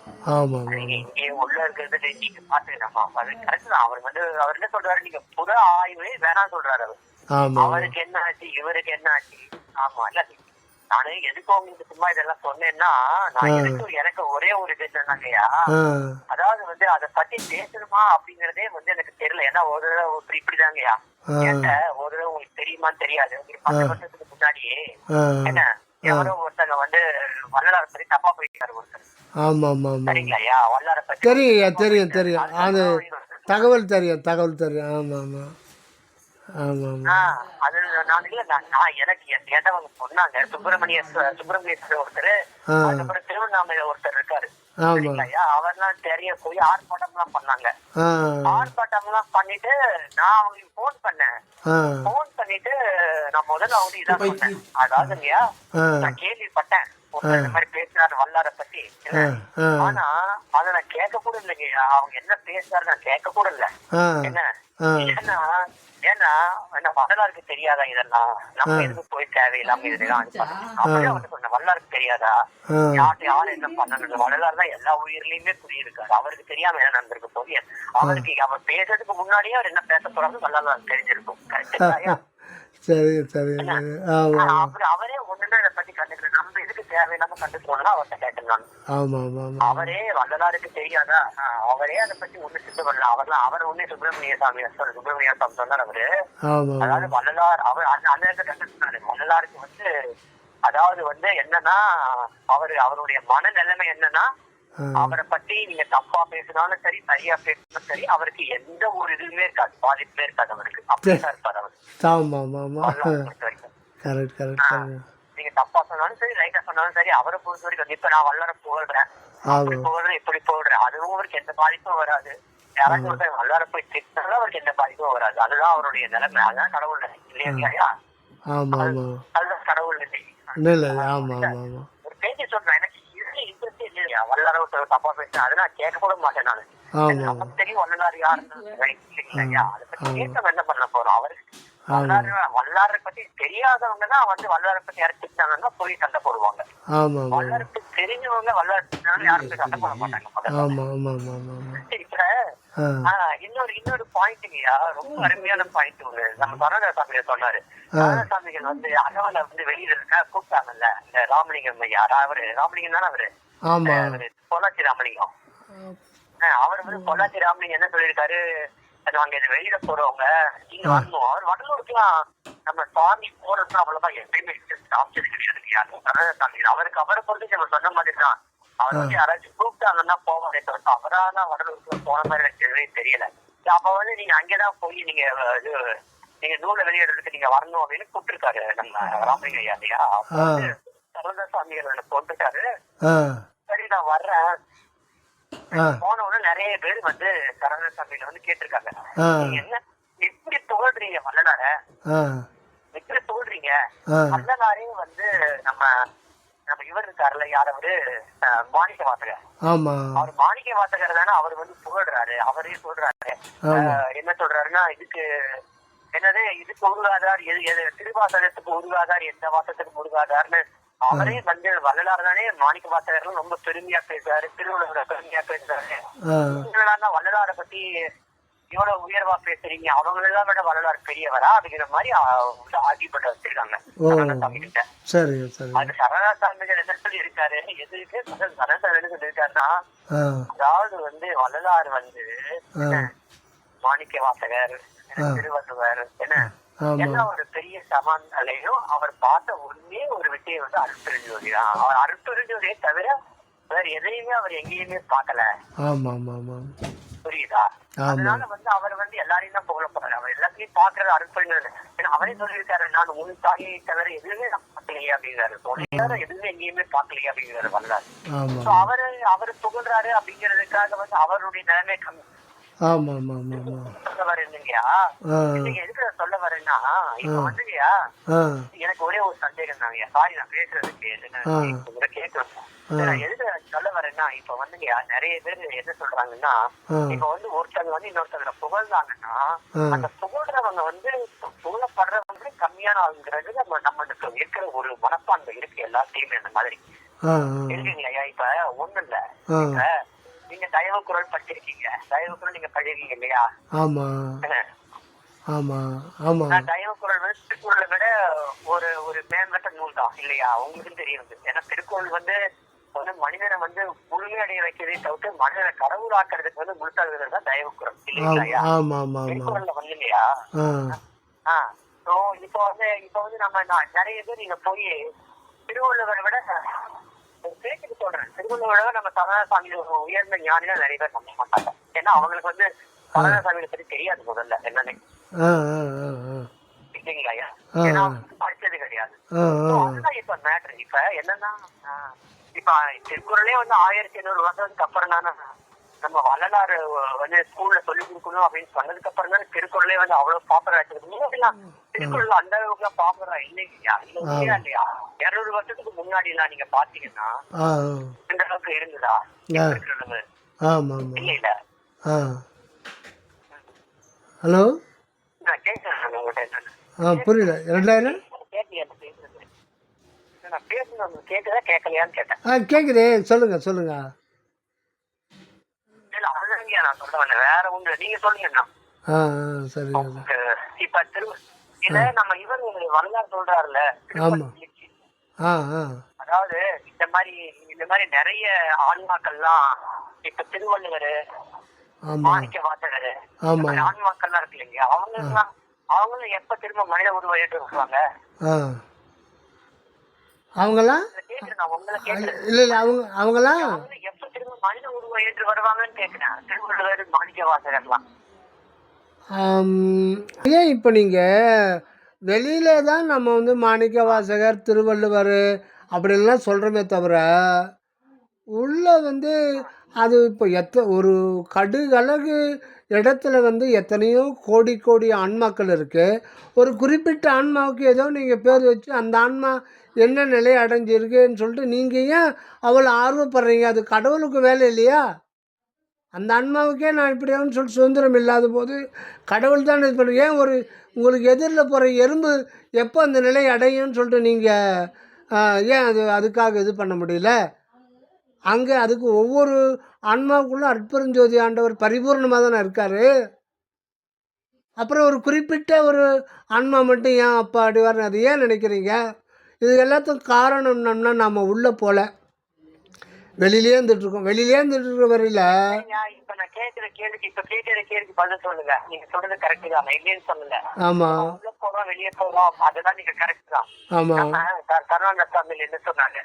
A: நீங்க இங்கே உள்ள இருக்கிறது நீங்க பாத்துக்கலாமா? அது கரெக்ட் தான். அவர் வந்து அவர் என்ன சொல்றாரு, நீங்க புற ஆய்வே வேணாம் சொல்றாரு. அவர் அவருக்கு என்ன ஆச்சு, இவருக்கு என்ன ஆச்சு? ஆமா இல்ல, நானு எதுக்கு உங்களுக்கு சும்மா இதெல்லாம் சொன்னேன்னா, நான் எனக்கு ஒரே ஒரு இது என்னன்னாங்கய்யா, அதாவது வந்து அதை பத்தி பேசணுமா அப்படிங்கறதே வந்து எனக்கு தெரியல. ஏன்னா ஒரு தடவை இப்படிதாங்கய்யா என்கிட்ட ஒரு தடவை உங்களுக்கு தெரியுமான்னு தெரியாது, ஒரு 10 வருஷத்துக்கு முன்னாடியே என்ன எவரோ ஒருத்தங்க வந்து வள்ளலாரை பத்தி தப்பா போயிட்டாரு ஒருத்தர். சரிங்களா ஐயா? வள்ளலாரை பத்தி
B: தெரியும் அது தகவல் தெரியும்.
A: அது நான் எனக்கு கேட்டவங்க சொன்னாங்க. சுப்பிரமணியேஸ்வரர் ஒருத்தர், அதுக்கப்புறம் திருவண்ணாமலை ஒருத்தர் இருக்காரு. அவர்லாம் தெரிய போய் ஆர்ப்பாட்டம் எல்லாம் பண்ணாங்க. ஆர்ப்பாட்டம் எல்லாம் பண்ணிட்டு நான் அவங்களுக்கு போன் பண்ணிட்டு நான் முதல்ல அவங்க இதான் சொன்னேன். அதாவதுங்கய்யா, நான் கேள்விப்பட்டேன் இந்த மாதிரி பேசினாரு வல்லார பத்தி. ஆனா அத நான் கேட்க கூட இல்லைங்கய்யா. அவங்க என்ன பேசுறாரு நான் கேட்க கூட இல்ல. என்ன ஏன்னா என்ன வரலாறுக்கு தெரியாதா இதெல்லாம்? நம்ம எதுக்கு போய் தேவையில்லாம இதெல்லாம் அப்படியே வந்து சொன்ன வரலாறுக்கு தெரியாதா? யாரு என்ன பண்ணணும்? வரலாறு தான் எல்லா உயிர்லயுமே புரியிருக்காரு. அவருக்கு தெரியாம என்ன நடந்திருக்கு போய் அவருக்கு அவர் பேசுறதுக்கு முன்னாடியே அவர் என்ன பேச போறாங்க வரலாறு தெரிஞ்சிருக்கும். கரெக்டா?
B: சரி சரி சரி. ஆமாம்
A: அவரே ஒண்ணுமே அதை பத்தி கண்டுக்கல. நம்ம இதுக்கு தேவையில்லாம கண்டுக்கணும்னா அவர்கிட்ட கேட்டேன் நான்.
B: ஆமாம் ஆமாம்.
A: அவரே வள்ளலாருக்கு தெரியாதா? அவரே அதை பத்தி ஒண்ணு சித்த பண்ணல. அவர் ஒண்ணே சுப்பிரமணிய சாமி சொன்னார் அவரு.
B: ஆமாம்
A: அதாவது வள்ளலார் அவர் அந்த இடத்துல கண்டுட்டாரு. வள்ளலாருக்கு வந்து அதாவது வந்து என்னன்னா அவருடைய மனநிலைமை என்னன்னா, அவரை பத்தி நீங்க தப்பா பேசினாலும் சரி சரியா பேசினாலும் சரி அவருக்கு எந்த ஒரு இதுவுமே இருக்காது, பாதிப்புமே இருக்காது அவருக்கு. அப்படிதான் இருப்பாரு அவரு.
B: ஆமாம் ஆமாம்.
A: பொறுத்த வரைக்கும்
B: கரெக்ட் கரெக்ட் கரெக்ட்.
A: நீங்க தப்பா சொன்னாலும் சரி ரைட்டா சொன்னாலும் சரி அவரை பொறுத்த வரைக்கும் இப்ப நான் வள்ளலார புகழ்றேன், அப்படி புகழ்றேன் இப்படி புகழ்றேன், அதுவும் அவருக்கு எந்த பாதிப்பும் வராது. யாராச்சும் ஒருத்தர் வள்ளலார போய் திட்டினாலும் அவருக்கு எந்த பாதிப்பும் வராது. அதுதான் அவருடைய நிலைமை. அதுதான் கடவுள் நிலை இல்லையா?
B: ஆமாம் ஆமாம்.
A: அதுதான் கடவுள் நிலை.
B: இல்லை ஆமாம் ஆமாம் ஆமாம்.
A: ஒரு பேச்சு சொல்றேன், எனக்கு இதுல இன்ட்ரெஸ்ட் இல்லையா வள்ளலார தப்பா பேசுறேன், அது நான் கேட்க கூட மாட்டேன் நானு. நமக்கு தெரியும் வள்ளலார் யாருன்னு இல்லையா? அதை பத்தி கேட்க என்ன பண்ண போறோம்? அவருக்கு வள்ளலாரை பத்தி தெரியாதவங்க தான் வந்து வள்ளலாரை பத்தி யாரும் திட்டாங்கன்னா போய் சண்டை போடுவாங்க. வள்ளலாருக்கு தெரிஞ்சவங்க வள்ளலார் திட்டினாலும் யாருக்கு சண்டை போட மாட்டாங்க. இப்ப இன்னொரு பாயிண்ட்ங்கய்யா, ரொம்ப அருமையான பாயிண்ட் ஒண்ணு நம்ம சரணதாசாமிகள் சொன்னாரு. சரணதாசாமிகள் வந்து அகவலை வந்து வெளியில இருக்க கூப்பிட்டாங்கல்ல இந்த ராமலிங்கம் ஐயா. அவரு ராமலிங்கம் தானே அவரு பொள்ளாச்சி ராமலிங்கம். அவர் வந்து பொள்ளாச்சி ராமலிங்கம் என்ன சொல்லியிருக்காரு, நாங்க இதை வெளியிட போறவங்க நீங்க வரணும். அவர் வடலூருக்குலாம் நம்ம சாமி போறதுன்னா அவ்வளவுதான் எப்பயுமே ஆப்ஷன் கிடையாது. சரணதாசாமிகள் அவருக்கு அவரை பொறுத்து நம்ம சொன்ன மாதிரி தான். அவர் வந்து யாராச்சும் கூப்பிட்டாங்கன்னா போவாரே தவிர அவரான வடலூருக்கு போன மாதிரி எனக்கு தெரியல. அப்ப வந்து நீங்க அங்கேதான் போய் நீங்க நூலை வெளியிடுறதுக்கு நீங்க வரணும் அப்படின்னு கூப்பிட்டுருக்காரு நம்ம ராமலிங்க ஐயா இல்லையா? சரணதாசாமிகள் போட்டுருக்காரு. சரி நான் வர்றேன். போன உடனே நிறைய பேர் வந்து சரணதாசாமியில வந்து கேட்டிருக்காங்க, நீங்க என்ன எப்படி புகழ்றீங்க வள்ளலார, எப்படி புகழ்றீங்க வள்ளலாரையும் வந்து நம்ம இவர் இருக்காருல்ல யார் அவரு மாணிக்க வாசகர். அவர் மாணிக்க வாசகர் தானே அவர் வந்து புகழ்றாரு. அவரே சொல்றாரு என்ன சொல்றாருன்னா, இதுக்கு உருகாதார் திருவாசகத்துக்கு உருகாதார் எந்த வாசகத்துக்கு உருகாதார்னு அவரே வந்து வள்ளலார் தானே மாணிக்க வாசகர் ரொம்ப பெருமையா பேசுறாரு, திருவள்ளுவர் பெருமையா பேசுறாரு. வள்ளலாரை பத்தி எவ்வளவு உயர்வா பேசுறீங்க, அவங்களெல்லாம் விட வள்ளலார் பெரியவரா அப்படிங்கிற மாதிரி ஆகிப்பட்டு வச்சிருக்காங்க சரணதாசாமி கிட்ட. அது சரணதாசாமிகள் என்ன சொல்லி இருக்காரு, எதுக்கு சரணதாசாமி என்ன சொல்லி இருக்காருன்னா, அதாவது வந்து வள்ளலார் வந்து மாணிக்க வாசகர் திருவள்ளுவர் என்ன ஒரு பெரிய சமாந்தாலையும் அவர் பார்த்த ஒன்னே ஒரு விஷயம் வந்து அருட்பெருஞ்சோதி தான். அவர் அருட்பெருஞ்சோதியை தவிர வேற எதையுமே அவர் எங்கேயுமே பார்க்கல. புரியுதா? அதனால வந்து அவர் வந்து எல்லாரையும் தான் புகழ போறாரு. அவர் எல்லாத்தையும் பாக்குறது அருட்பெருஞ்சோதி. ஏன்னா அவரே சொல்லியிருக்காரு, நான் உன் தாயை தவிர எதுவுமே நான் பார்க்கலையே அப்படிங்கிறாரு. எதுவுமே எங்கேயுமே பார்க்கலையே அப்படிங்கிறாரு வள்ளலார். அவரு புகழ்றாரு அப்படிங்கிறதுக்காக வந்து அவருடைய நிலைமை கம்மி சொல்ல வரேன்னுங்கயா. நீங்க எதுக்கு சொல்ல வரேன்னா, இப்ப வந்துங்கயா எனக்கு ஒரே ஒரு சந்தேகம் தாங்கய்யா. சாரி நான் பேசுறதுக்கு கேட்கணும். எதுக்கு சொல்ல வரேன்னா, இப்ப வந்துங்கயா நிறைய பேர் என்ன சொல்றாங்கன்னா, இப்ப வந்து ஒருத்தங்க வந்து இன்னொருத்தங்க புகழ்ந்தாங்கன்னா அந்த புகழ்றவங்க வந்து புகழப்படுறவங்க கம்மியான ஆளுங்கிறது நம்மளுக்கு இருக்கிற ஒரு மனப்பான்மை இருக்கு எல்லாத்தையுமே. அந்த மாதிரி இருக்குங்கய்யா. இப்ப ஒண்ணு இல்ல, இப்ப நீங்க தயவு குரல் படிச்சிருக்கீங்க, தயவு குரல் நீங்க படிக்கிறீங்க இல்லையா? தயவு குரல் வந்து திருக்குறளை விட ஒரு மேம்பட்ட நூல் தான் இல்லையா? உங்களுக்கும் தெரியும். ஏன்னா திருக்குறள் வந்து மனிதனை வந்து முழுமையடைய வைக்கிறதே தவிர்த்து மனிதனை கடவுள் ஆக்குறதுக்கு வந்து முழுத்தாக்குறது தான் தயவு குரல் இல்லையா? திருக்குறள்ல வந்து இல்லையா? இப்ப வந்து நம்ம நிறைய பேர் நீங்க போய் திருவள்ளுவரை விட பேச்சுக்கு சொல்றேன், திருவள்ளுவரை நம்ம சரணதாசாமி உயர்ந்த ஞானிகள் நிறைய பேர் நம்ப மாட்டாங்க. ஏன்னா அவங்களுக்கு வந்து சரணதாசாமியை பத்தி தெரியாது முதல்ல என்னன்னு இல்லைங்களா? ஏன்னா படிச்சது கிடையாது. அதுதான் இப்ப மேட்ரு. இப்ப என்னன்னா, இப்ப திருக்குறளே வந்து 1500 வருஷத்துக்கு அப்புறம் தானே நம்ம வள்ளலாறு வந்து ஸ்கூல்ல சொல்லி கொடுக்கணும் அப்படின்னு சொன்னதுக்கு அப்புறம் தானே திருக்குறளே வந்து அவ்வளவு பாப்புலர் ஆயிருக்கு. திருக்குறள் அந்த அளவுக்கு பாப்புலரா இல்லையா? இல்லையா? 200 வருஷத்துக்கு முன்னாடி எல்லாம் நீங்க பாத்தீங்கன்னா இந்த அளவுக்கு இருந்ததா? இல்ல.
B: ஹலோ,
A: நான் கேட்கறேன் உங்கள்கிட்ட.
B: புரியல. 2000
A: நான் பேசுறது கேட்குதா கேட்கலையான்னு கேட்டேன்.
B: கேக்குதே, சொல்லுங்க.
A: இல்ல அதுதான் நான் சொல்ல வந்தேன், வேற ஒண்ணு நீங்க சொல்லுங்கண்ணா.
B: சரி.
A: இப்ப இத நம்ம இவர் வரலாறு சொல்றாருல,
B: ஆமாம். ஆ ஆ
A: அதாவது இந்த மாதிரி நிறைய ஆன்மாக்கள்லாம் இப்ப திருவள்ளுவர்,
B: ஆமாம்
A: மாணிக்க வாசகர்,
B: ஆமாம்
A: ஆன்மாக்கள்லாம் இருக்கு இல்லைங்க, அவங்களும் எப்ப திரும்ப மனித உருவம் ஏற்று வருவாங்க?
B: ஆ அவங்களாம்
A: கேக்குறேன், நான் உங்களை கேக்குறேன்.
B: இல்லை இல்லை அவங்களாம்
A: எப்ப திரும்ப மனித உருவம் ஏற்று வருவாங்கன்னு கேக்குறேன். திருவள்ளுவர், மாணிக்க வாசகர்லாம்.
B: ஏன் இப்போ நீங்கள் வெளியில தான் நம்ம வந்து மாணிக்க வாசகர், திருவள்ளுவர் அப்படின்லாம் சொல்கிறோமே தவிர, உள்ள வந்து அது இப்போ ஒரு கடுகளவு இடத்துல வந்து எத்தனையோ கோடி கோடி ஆன்மாக்கள் இருக்குது. ஒரு குறிப்பிட்ட ஆன்மாவுக்கு ஏதோ நீங்கள் பேர் வச்சு அந்த ஆன்மா என்ன நிலை அடைஞ்சிருக்குன்னு சொல்லிட்டு நீங்கள் ஏன் அவ்வளோ ஆர்வப்படுறீங்க? அது கடவுளுக்கு வேலை இல்லையா? அந்த ஆன்மாவுக்கே நான் இப்படியான்னு சொல்லிட்டு சுதந்திரம் இல்லாத போது கடவுள் தான் இது பண்ணுங்க. ஏன் உங்களுக்கு எதிரில் போகிற எறும்பு எப்போ அந்த நிலை அடையும்னு சொல்லிட்டு நீங்கள் ஏன் அதுக்காக இது பண்ண முடியல? அங்கே அதுக்கு ஒவ்வொரு ஆன்மாவுக்குள்ளே அற்பெருஞ்சோதி ஆண்டவர் பரிபூர்ணமாக தானே இருக்கார். அப்புறம் ஒரு குறிப்பிட்ட ஒரு ஆன்மா மட்டும் ஏன் அப்பா அப்படி வரணும்? அது ஏன் நினைக்கிறீங்க? இது எல்லாத்துக்கும் காரணம் என்னன்னா, நம்ம உள்ளே போகல, வெளியிலே இருந்துட்டுருக்கோம். வெளியிலே இருந்துட்டு வரையில்
A: இப்ப நான் கேட்கிற கேள்விக்கு பதில் சொல்லுங்க. நீங்க சொல்றது கரெக்ட் தான், இல்லைன்னு சொல்லுங்க.
B: ஆமா,
A: உள்ள போறோம் வெளியே போறோம், அதுதான் நீங்க கரெக்ட் தான்.
B: ஆமா.
A: கருணாநிதி சாமியில் என்ன சொன்னாங்க?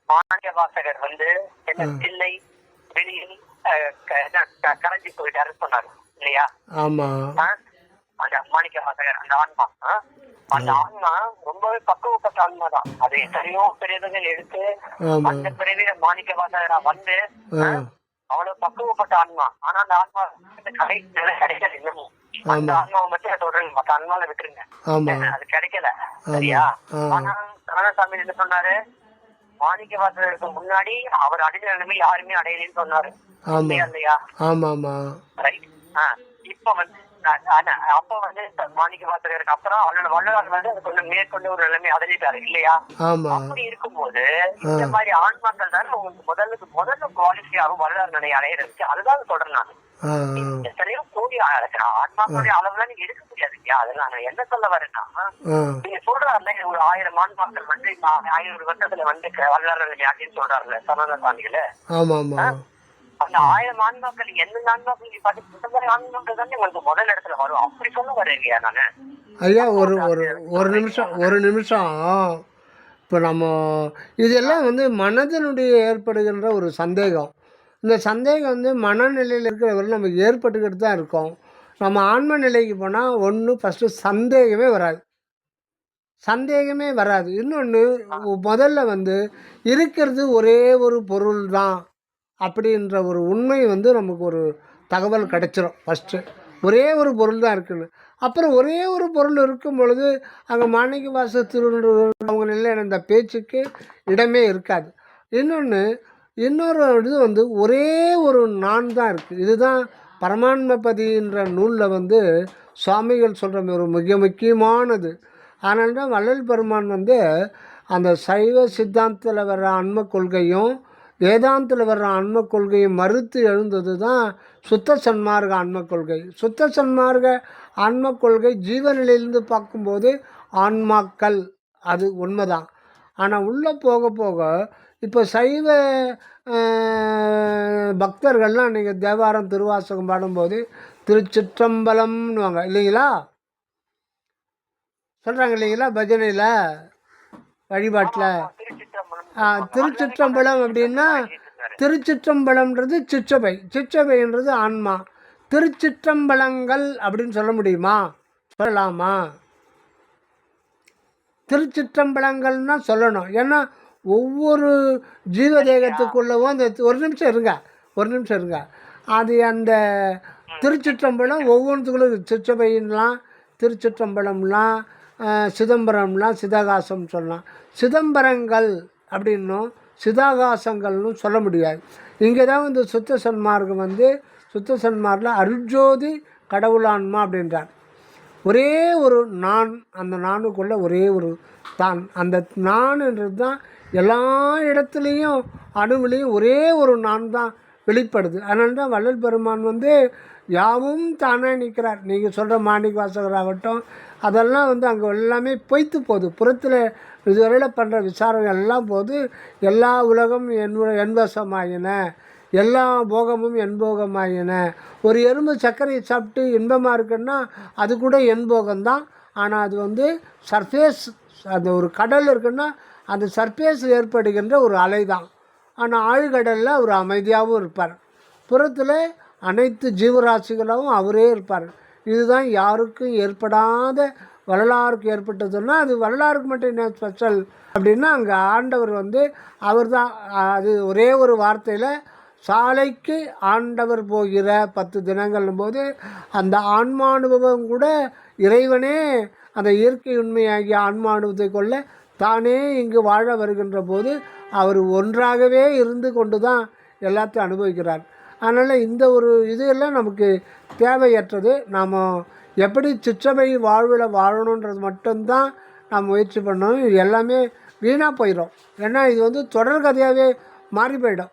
A: மாணிக்க வாசகர் வந்து என்ன தில்லை வெளியில் கரைஞ்சி போயிட்டாரு சொன்னாரு இல்லையா?
B: ஆமா.
A: அந்த மாணிக்க வாசகர் அந்த ஆன்மா ரொம்பவே பக்குவப்பட்ட ஆன்மா தான். அது எத்தனையோ பிரிவுகள் எடுத்து அந்த பிரிவில மாணிக்க வாசகரா வந்து அவ்வளவு பக்குவப்பட்ட ஆன்மா. ஆனா அந்த ஆன்மா கிடைக்கல இன்னமும். அந்த ஆன்மாவை மட்டும் சொல்றேன், மத்த ஆன்மாவை விட்டுருங்க, அது கிடைக்கல. சரியா? ஆனா கருணாசாமி என்ன சொன்னாரு? மாணிக்க வாசகருக்கு முன்னாடி அவர் அடைஞ்ச நிலைமை யாருமே அடையலன்னு சொன்னாரு இல்லையா? ரைட். இப்ப வந்து அப்ப வந்து மாணிக்க வாசகருக்கு அப்புறம் அவரோட வள்ளலார் வந்து அது கொஞ்சம் மேற்கொண்டு ஒரு நிலைமை அடைஞ்சிட்டாரு இல்லையா? அப்படி இருக்கும்போது இந்த மாதிரி ஆன்மாக்கள் தான் உங்களுக்கு முதல்ல குவாலிட்டியாகவும் வள்ளலார் நிலையை அடையிறதுக்கு அதுதான் சொல்றேன் நான். எத்தனையோ கோடி ஆன்மாக்களுடைய அளவுலாம் நீங்க எடுக்க முடியாது இல்லையா? அது நான் என்ன சொல்ல வரேன்னா, நீங்க சொல்றாருல ஒரு 1000 ஆன்மாக்கள் வந்து 500 வருஷத்துல வந்து வள்ளலார் நிலை அப்படின்னு சொல்றாருல சரணசாமிகள. அந்த 1000 ஆன்மாக்கள் எந்தெந்த ஆன்மாக்கள் நீங்க பார்த்து இந்த மாதிரி ஆன்மாக்கள் தான் உங்களுக்கு முதல் இடத்துல வரும். அப்படி சொல்ல வரேன் இல்லையா நானு?
B: ஐயா ஒரு நிமிஷம் இப்போ நம்ம இதெல்லாம் வந்து மனதினுடைய ஏற்படுகின்ற ஒரு சந்தேகம். இந்த சந்தேகம் வந்து மனநிலையில் இருக்கிறவரை நம்ம ஏற்பட்டுக்கிட்டு தான் இருக்கோம். நம்ம ஆன்ம நிலைக்கு போனால் ஃபஸ்ட்டு சந்தேகமே வராது. இன்னொன்று, முதல்ல வந்து இருக்கிறது ஒரே ஒரு பொருள் தான் அப்படின்ற ஒரு உண்மை வந்து நமக்கு ஒரு தகவல் கிடைச்சிரும். ஃபஸ்ட்டு ஒரே ஒரு பொருள் தான் இருக்குன்னு. அப்புறம் ஒரே ஒரு பொருள் இருக்கும் பொழுது அங்கே மாணிக்க வாசகர் திருவள்ளுவர் அவங்க நிலையில் அந்த பேச்சுக்கு இடமே இருக்காது. இன்னொரு இது வந்து ஒரே ஒரு நான் தான் இருக்குது. இதுதான் பரமான்மபதின்ற நூலில் வந்து சுவாமிகள் சொல்கிற ஒரு மிக முக்கியமானது. அதனால தான் வள்ளல் பெருமான் வந்து அந்த சைவ சித்தாந்தத்தில் வர்ற ஆன்ம கொள்கையும் வேதாந்தத்தில் வர்ற ஆன்ம கொள்கையும் மறுத்து எழுந்தது தான் சுத்த சன்மார்க்க ஆன்ம கொள்கை. சுத்த சன்மார்க்க ஆன்ம கொள்கை ஜீவநிலையிலிருந்து பார்க்கும்போது ஆன்மாக்கள் அது உண்மைதான். ஆனால் உள்ளே போக போக இப்போ சைவ பக்தர்கள்லாம் நீங்கள் தேவாரம் திருவாசகம் பாடும்போது திருச்சிற்றம்பலம்னுவாங்க இல்லைங்களா? சொல்கிறாங்க இல்லைங்களா? பஜனையில் வழிபாட்டில் திருச்சிற்றம்பலம் அப்படின்னா, திருச்சிற்றம்பலம்ன்றது சிற்றபைன்றது ஆன்மா. திருச்சிற்றம்பலங்கள் அப்படின்னு சொல்ல முடியுமா? சொல்லலாமா? திருச்சிற்றம்பலங்கள்னா சொல்லணும். ஏன்னா ஒவ்வொரு ஜீவதேகத்துக்குள்ளவும் அந்த ஒரு நிமிஷம் இருங்க அது அந்த திருச்சிற்றம்பலம் ஒவ்வொன்றுக்குள்ள சிற்றபையன்லாம், திருச்சிற்றம்பலம்லாம், சிதம்பரம்லாம், சிதாகாசம் சொல்லலாம். சிதம்பரங்கள் அப்படின்னும் சிதாகாசங்கள்னு சொல்ல முடியாது. இங்கே தான் இந்த சுத்த சன்மார்க்கம் வந்து சுத்த சன்மார்க்கில் அருட்ஜோதி கடவுளான்மா அப்படின்றார். ஒரே ஒரு நான், அந்த நானுக்குள்ளே ஒரே ஒரு தான். அந்த நான்ன்றது தான் எல்லா இடத்துலையும் அணுவிலையும் ஒரே ஒரு நான் தான் வெளிப்படுது. அதனால தான் வள்ளல் பெருமான் வந்து யாவும் தானே நிற்கிறார். நீங்கள் சொல்கிற மாணிக்க வாசகராகட்டும், அதெல்லாம் வந்து அங்கே எல்லாமே பொய்த்து போகுது. புறத்தில் இதுவரையில் பண்ணுற விசாரணை எல்லாம் போது எல்லா உலகம் என்வசமாயின, எல்லா போகமும் என்போகமாயின. ஒரு எறும்பு சர்க்கரையை சாப்பிட்டு இன்பமாக இருக்குன்னா அது கூட என்போகம்தான். ஆனால் அது வந்து சர்ஃபேஸ், அந்த ஒரு கடல் இருக்குன்னா அந்த சர்ஃபேஸில் ஏற்படுகின்ற ஒரு அலை தான். ஆனால் ஆழ்கடலில் அவர் அமைதியாகவும் இருப்பார். புறத்தில் அனைத்து ஜீவராசிகளாகவும் அவரே இருப்பார். இதுதான் யாருக்கும் ஏற்படாத வரலாறுக்கு ஏற்பட்டதுன்னா அது வரலாறுக்கு மட்டும் என்ன ஸ்பெஷல் அப்படின்னா, அங்கே ஆண்டவர் வந்து அவர் தான். அது ஒரே ஒரு வார்த்தையில் சாலைக்கு ஆண்டவர் போகிற 10 தினங்களும் போது அந்த ஆன்மானுபவம் கூட இறைவனே அந்த இயற்கை உண்மையாகிய ஆன்மானுபவத்தை கொள்ள தானே இங்கு வாழ வருகின்ற போது அவர் ஒன்றாகவே இருந்து கொண்டு தான் எல்லாத்தையும் அனுபவிக்கிறார். அதனால் இந்த ஒரு இதெல்லாம் நமக்கு தேவையற்றது. நாம் எப்படி சிற்றபை வாழ்வில் வாழணுன்றது மட்டும்தான் நாம் முயற்சி பண்ணணும். இது எல்லாமே வீணாக போயிடும். ஏன்னா இது வந்து தொடர் கதையாகவே மாறி போயிடும்.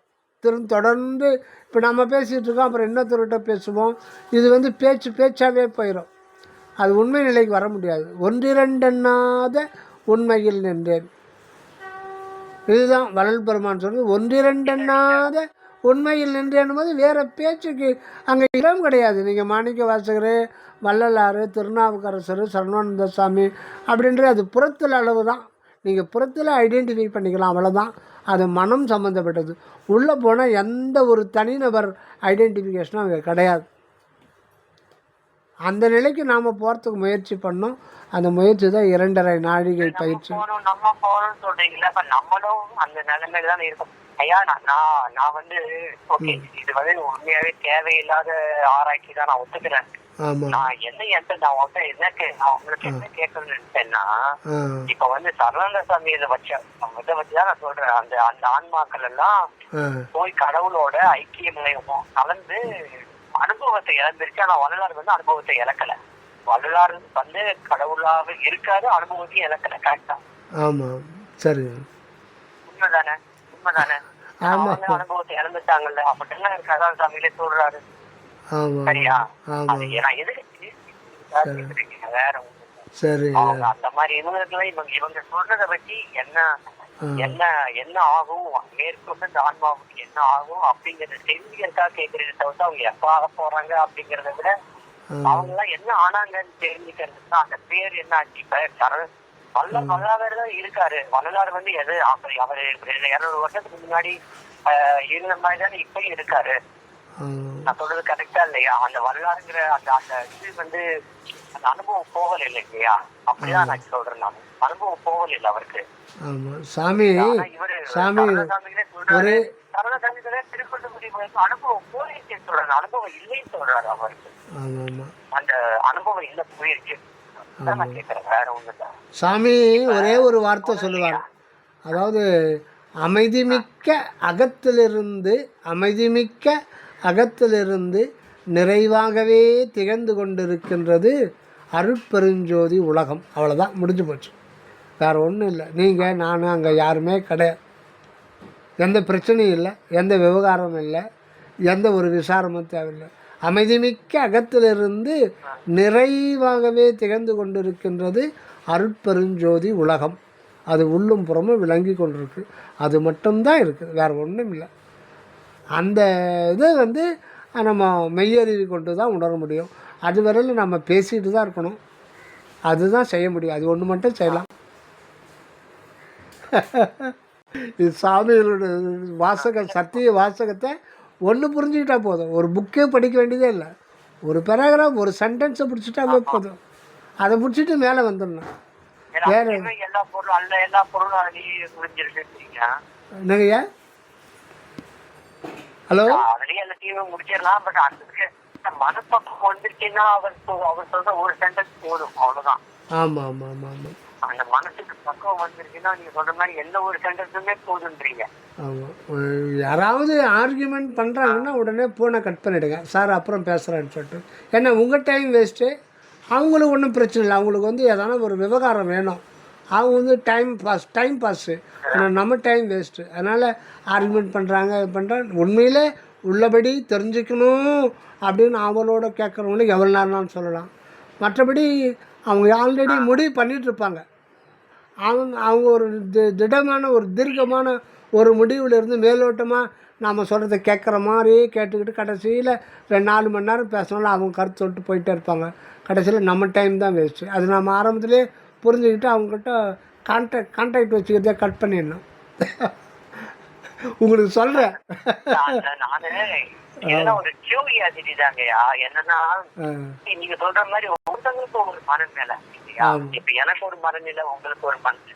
B: தொடர்ந்து இப்போ நம்ம பேசிகிட்டு இருக்கோம், அப்புறம் இன்னொருத்தர்கிட்ட பேசுவோம். இது வந்து பேச்சாகவே போயிடும். அது உண்மை நிலைக்கு வர முடியாது. ஒன்றிரண்டெண்ணாத உண்மையில் நின்றேன். இதுதான் வள்ளல் பெருமான் சொல்கிறது. ஒன்றிரண்டெண்ணாத உண்மையில் நின்றேன் போது வேறு பேச்சுக்கு அங்கே இடம் கிடையாது. நீங்கள் மாணிக்க வாசகர், வள்ளலார், திருநாவுக்கரசர், சரவணானந்த சாமி அப்படின்ற அது புறத்தில் அளவு தான். நீங்கள் புறத்தில் ஐடென்டிஃபை பண்ணிக்கலாம், அவ்வளோதான். அது மனம் சம்மந்தப்பட்டது. உள்ளே போனால் எந்த ஒரு தனிநபர் ஐடென்டிஃபிகேஷனும் அங்கே கிடையாது. அந்த நிலைக்கு நாம் போகிறதுக்கு முயற்சி பண்ணோம். அந்த முயற்சி தான் 2.5 நாழிகை பயிற்சி.
A: நம்ம போகணும்னு சொல்றீங்களா? இப்ப நம்மளும் அந்த நிலைமையில தான் இருக்கும். ஐயா, நான் வந்து ஓகே, இது வந்து உண்மையாவே தேவையில்லாத ஆராய்ச்சி தான், நான் ஒத்துக்கிறேன். நான் உங்களுக்கு என்ன கேட்கணும்னு நினைச்சேன்னா, இப்ப வந்து சரவண சாமி இதை வச்சுதான் நான் சொல்றேன். அந்த அந்த ஆன்மாக்கள் எல்லாம் போய் கடவுளோட ஐக்கியமயம் கலந்து அனுபவத்தை இழந்துருச்சு. ஆனா வள்ளலார் வந்து அனுபவத்தை இழக்கல. வள்ளலார் வந்து கடவுளாக இருக்காது, அனுபவத்தையும் இழக்கல. கரெக்டா?
B: ஆமா, சரி,
A: உண்மைதானே? அனுபவத்தை இழந்துட்டாங்கல்ல. அப்படின்னா சரவண சாமியிலே சொல்றாரு. சரியா? வேற அந்த மாதிரி இவங்க சொல்றத பத்தி என்ன ஆகும், மேற்கொண்டு இந்த ஆன்மாவுக்கு என்ன ஆகும் அப்படிங்கறத தெரிஞ்சுக்கிறதுக்காக கேட்கறத தவிர்த்து அவங்க எப்ப ஆக போறாங்க அப்படிங்கறத விட அவங்க எல்லாம் என்ன ஆனாங்கன்னு தெரிஞ்சுக்கிறதுக்கு தான். அந்த பேர் என்ன ஆச்சு? இப்ப வள்ளலார் தான் இருக்காரு. வள்ளலார் வந்து எது அவரு 200 வருஷத்துக்கு முன்னாடி இருந்த மாதிரி தானே இப்பயும் இருக்காரு. நான் சொல்றது கரெக்டா இல்லையா? அந்த வரலாறுங்கிற அந்த இது வந்து அந்த அனுபவம் போகல இல்லை இல்லையா? அப்படிதான் நான் சொல்றேன். நான் அனுபவம் போகல இல்லை அவருக்கு. அனுபவம் போயிடுச்சு சொல்றாரு, அனுபவம் இல்லைன்னு சொல்றாரு அவருக்கு. அந்த அனுபவம் இல்ல போயிடுச்சு. நான் கேட்கிறேன், வேற ஒண்ணுதான்.
B: சாமி ஒரே ஒரு வார்த்தை சொல்லுவாங்க, அதாவது அகத்திலிருந்து நிறைவாகவே திகழ்ந்து கொண்டிருக்கின்றது அருட்பெருஞ்சோதி உலகம். அவ்வளோதான், முடிஞ்சு போச்சு. வேறு ஒன்றும் இல்லை. நீங்கள் நான் அங்கே யாருமே கிடையாது. எந்த பிரச்சனையும் இல்லை, எந்த விவகாரமும் இல்லை, எந்த ஒரு விசாரமும் தேவையில்லை. அமைதிமிக்க அகத்திலிருந்து நிறைவாகவே திகழ்ந்து கொண்டிருக்கின்றது அருட்பெருஞ்சோதி உலகம். அது உள்ளும் புறமும் விளங்கி கொண்டிருக்கு. அது மட்டும்தான் இருக்குது, வேறு ஒன்றும் இல்லை. அந்த இதை வந்து நம்ம மெய்யறிவு கொண்டு தான் உணர முடியும். அது வரையில் நம்ம பேசிட்டு தான் இருக்கணும். அதுதான் செய்ய முடியும். அது ஒன்று மட்டும் செய்யலாம். இது சாமியோட சத்திய வாசகத்தை ஒன்று புரிஞ்சுக்கிட்டா போதும். ஒரு புக்கே படிக்க வேண்டியதே இல்லை. ஒரு பேராகிராஃப், ஒரு சென்டென்ஸை பிடிச்சிட்டாவே போதும். அதை பிடிச்சிட்டு மேலே வந்துடணும். வேற என்னங்கய்யா? ஹலோ,
A: முடிச்சிடலாம். பட் அந்த மனப்பக்கம் வந்துருச்சுன்னா அவர் சொல்ற ஒரு சென்டென்ஸ் போதும், அவ்வளவுதான்.
B: ஆமா ஆமா ஆமா ஆமா.
A: அந்த மனசுக்கு பக்கம் வந்துருச்சுன்னா நீங்க சொல்ற மாதிரி எந்த ஒரு சென்டென்ஸுமே போதுன்றீங்க.
B: ஆமாம், யாராவது ஆர்கியூமெண்ட் பண்ணுறாங்கன்னா உடனே ஃபோனை கட் பண்ணிவிடுங்க, சார் அப்புறம் பேசுகிறேன்னு சொல்லிட்டு. ஏன்னா உங்கள் டைம் வேஸ்ட்டு, அவங்களுக்கு ஒன்றும் பிரச்சனை இல்லை. அவங்களுக்கு வந்து எதனா ஒரு விவகாரம் வேணும், அவங்க வந்து டைம் பாஸ்ஸு. ஆனால் நம்ம டைம் வேஸ்ட்டு. அதனால் ஆர்குமெண்ட் பண்ணுறாங்க, உண்மையிலே உள்ளபடி தெரிஞ்சுக்கணும் அப்படின்னு அவளோட கேட்குறவங்களுக்கு எவ்வளோ நேரம்னாலும் சொல்லலாம். மற்றபடி அவங்க ஆல்ரெடி முடிவு பண்ணிகிட்ருப்பாங்க. அவங்க ஒரு திடமான ஒரு தீர்க்கமான ஒரு முடிவில் இருந்து மேலோட்டமாக நாம் சொல்கிறத கேட்குற மாதிரியே கேட்டுக்கிட்டு கடைசியில் 4 மணி நேரம் பேசினாலும் அவங்க கருத்து சொல்லிட்டு போயிட்டே இருப்பாங்க. கடைசியில் நம்ம டைம் தான் வேஸ்ட்டு. அது நம்ம ஆரம்பத்திலே புரிஞ்சுக்கிட்டு அவங்ககிட்ட கான்டாக்ட் வச்சுக்கிறதே கட் பண்ணிடணும். உங்களுக்கு சொல்கிறேன்.
A: இதெல்லாம் ஒரு கியூரியாசிட்டி தாங்கய்யா. என்னன்னா நீங்க சொல்ற மாதிரி ஒருத்தங்களுக்கு ஒரு மனநிலை இல்லையா? இப்ப எனக்கு ஒரு மனநிலை, உங்களுக்கு ஒரு மனநிலை.